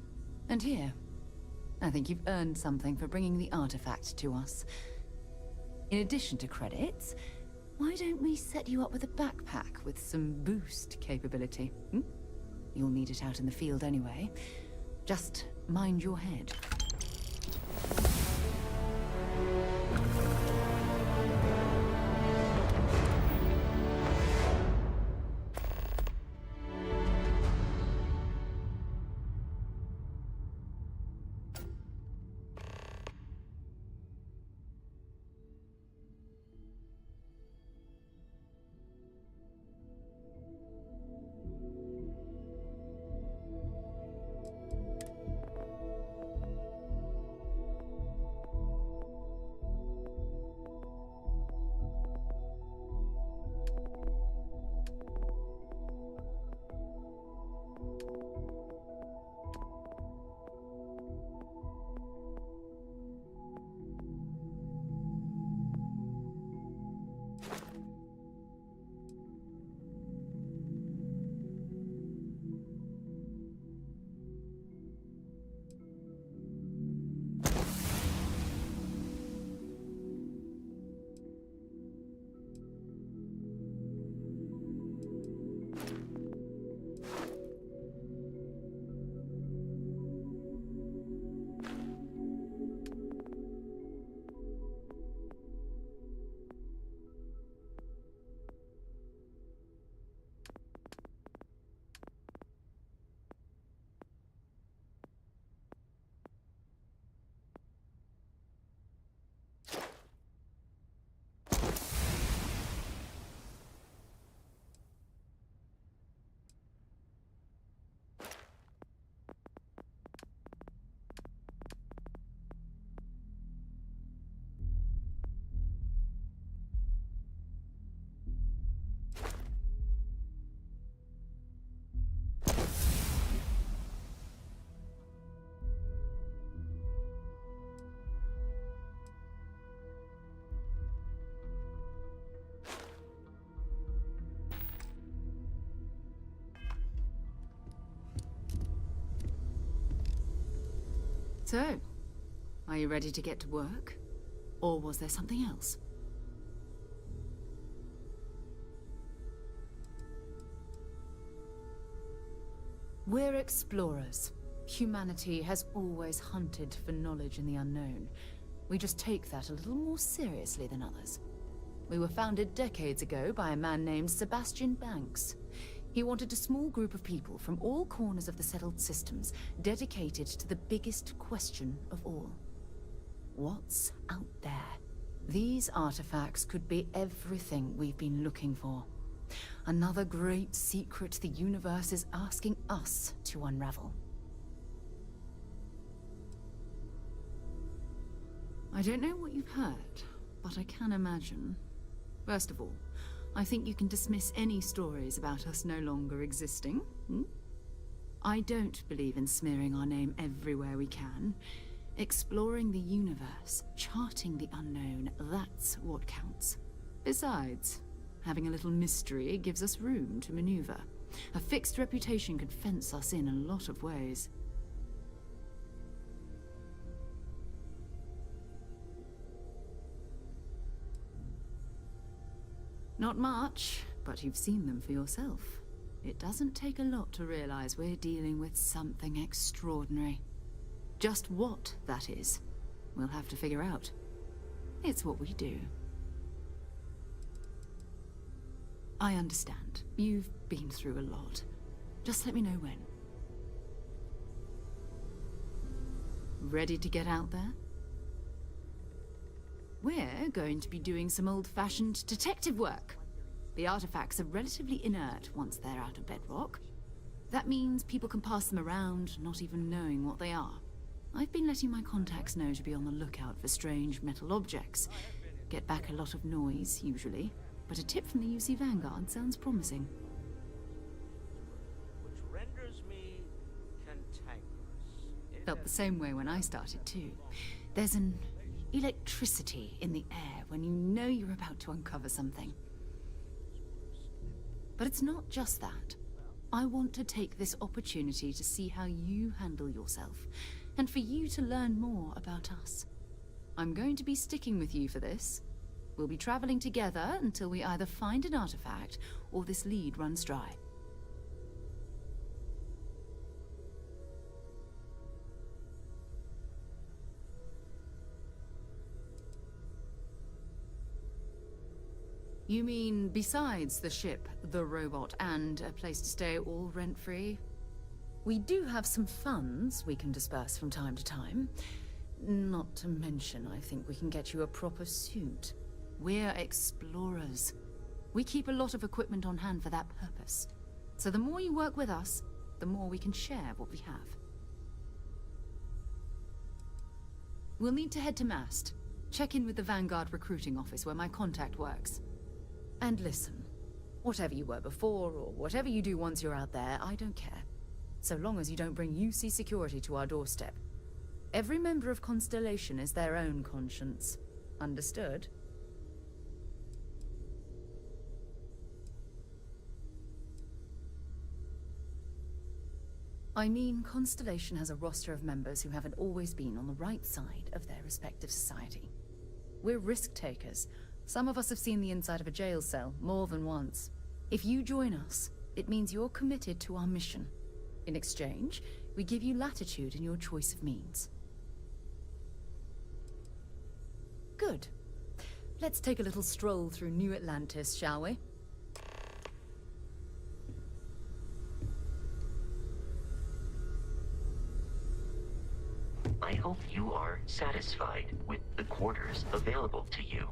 S3: And here, I think you've earned something for bringing the artifact to us. In addition to credits, why don't we set you up with a backpack with some boost capability? You'll need it out in the field anyway. Just mind your head. So, Are you ready to get to work? Or was there something else? We're explorers. Humanity has always hunted for knowledge in the unknown. We just take that a little more seriously than others. We were founded decades ago by a man named Sebastian Banks. He wanted a small group of people from all corners of the settled systems dedicated to the biggest question of all. What's out there? These artifacts could be everything we've been looking for. Another great secret the universe is asking us to unravel. I don't know what you've heard, but I can imagine. First of all, I think you can dismiss any stories about us no longer existing. I don't believe in smearing our name everywhere we can. Exploring the universe, charting the unknown, that's what counts. Besides, having a little mystery gives us room to maneuver. A fixed reputation could fence us in a lot of ways. Not much, but you've seen them for yourself. It doesn't take a lot to realize we're dealing with something extraordinary. Just what that is, we'll have to figure out. It's what we do. I understand. You've been through a lot. Just let me know when. Ready to get out there? We're going to be doing some old-fashioned detective work. The artifacts are relatively inert once they're out of bedrock. That means people can pass them around, not even knowing what they are. I've been letting my contacts know to be on the lookout for strange metal objects. Get back a lot of noise, usually, but a tip from the UC Vanguard sounds promising.
S20: Which renders me cantankerous.
S3: Felt the same way when I started too. There's an electricity in the air when you know you're about to uncover something. But it's not just that. I want to take this opportunity to see how you handle yourself, and for you to learn more about us. I'm going to be sticking with you for this. We'll be traveling together until we either find an artifact or this lead runs dry. You mean besides the ship, the robot, and a place to stay all rent-free? We do have some funds we can disperse from time to time. Not to mention, I think we can get you a proper suit. We're explorers. We keep a lot of equipment on hand for that purpose. So the more you work with us, the more we can share what we have. We'll need to head to Mast. Check in with the Vanguard recruiting office where my contact works. And listen, whatever you were before, or whatever you do once you're out there, I don't care. So long as you don't bring UC security to our doorstep. Every member of Constellation is their own conscience. Understood? I mean, Constellation has a roster of members who haven't always been on the right side of their respective society. We're risk-takers. Some of us have seen the inside of a jail cell more than once. If you join us, it means you're committed to our mission. In exchange, we give you latitude in your choice of means. Good. Let's take a little stroll through New Atlantis, shall we?
S1: I hope you are satisfied with the quarters available to you.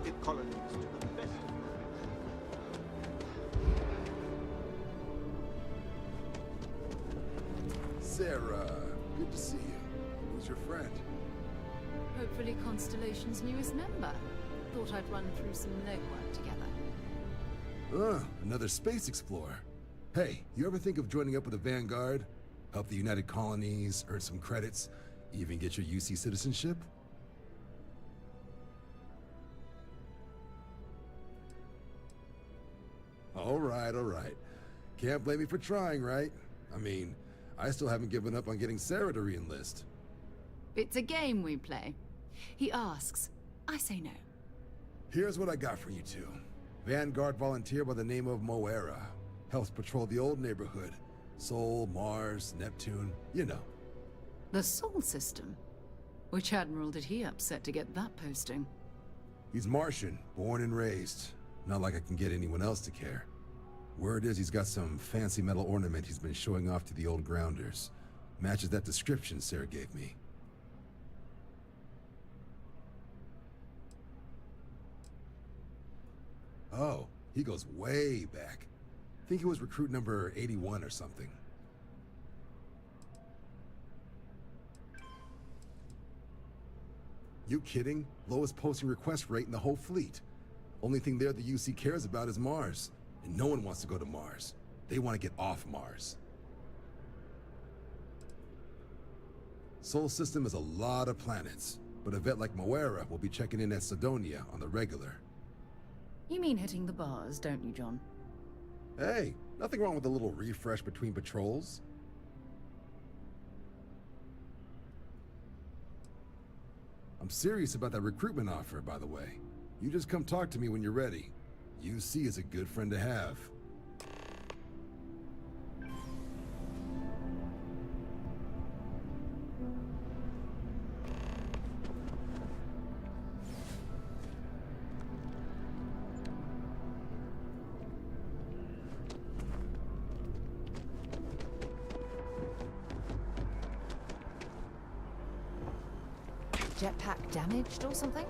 S20: United Colonies to the best of your ability.
S6: Sarah, good to see you. Who's your friend?
S3: Hopefully Constellation's newest member. Thought I'd run through some legwork together.
S6: Another space explorer. Hey, you ever think of joining up with the Vanguard? Help the United Colonies, earn some credits, even get your UC citizenship? All right. Can't blame me for trying, right? I mean, I still haven't given up on getting Sarah to re-enlist.
S3: It's a game we play. He asks, I say no.
S6: Here's what I got for you two. Vanguard volunteer by the name of Moira. Helps patrol the old neighborhood. Sol, Mars, Neptune, you know.
S3: The Sol system? Which admiral did he upset to get that posting?
S6: He's Martian, born and raised. Not like I can get anyone else to care. Word is he's got some fancy metal ornament he's been showing off to the old grounders. Matches that description Sarah gave me. Oh, he goes way back. Think he was recruit number 81 or something. You kidding? Lowest posting request rate in the whole fleet. Only thing there the UC cares about is Mars. And no one wants to go to Mars. They want to get off Mars. Sol system is a lot of planets, but a vet like Moira will be checking in at Sidonia on the regular.
S3: You mean hitting the bars, don't you, John?
S6: Hey, nothing wrong with a little refresh between patrols. I'm serious about that recruitment offer, by the way. You just come talk to me when you're ready. UC is a good friend to have.
S3: Jetpack damaged or something?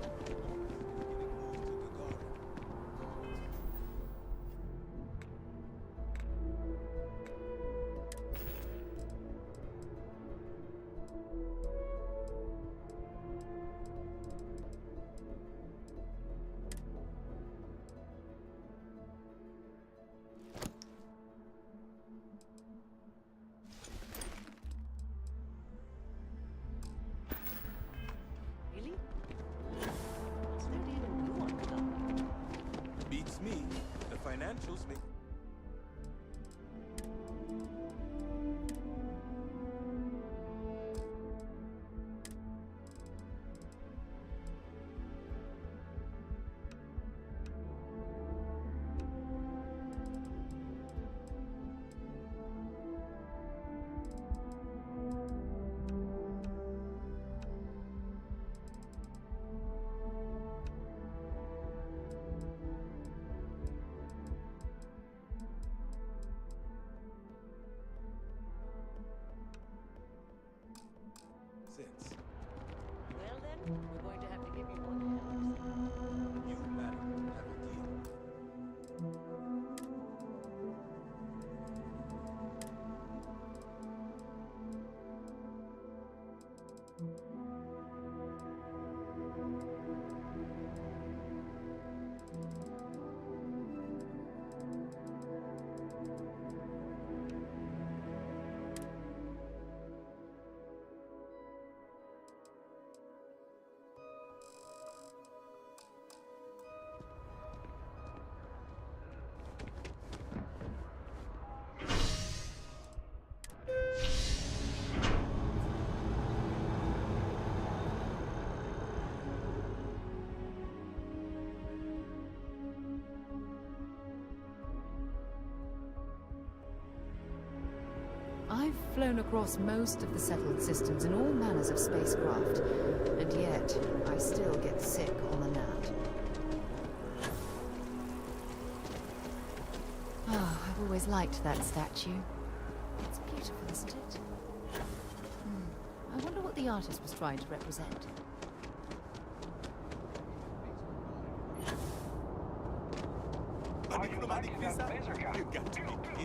S5: Well then, we're going to have to give you one hell.
S14: You, madam, have a deal.
S3: I've flown across most of the settled systems in all manners of spacecraft, and yet I still get sick on a gnat. Oh, I've always liked that statue. It's beautiful, isn't it? I wonder what the artist was trying to represent.
S19: active that phaser gun.
S17: You got to be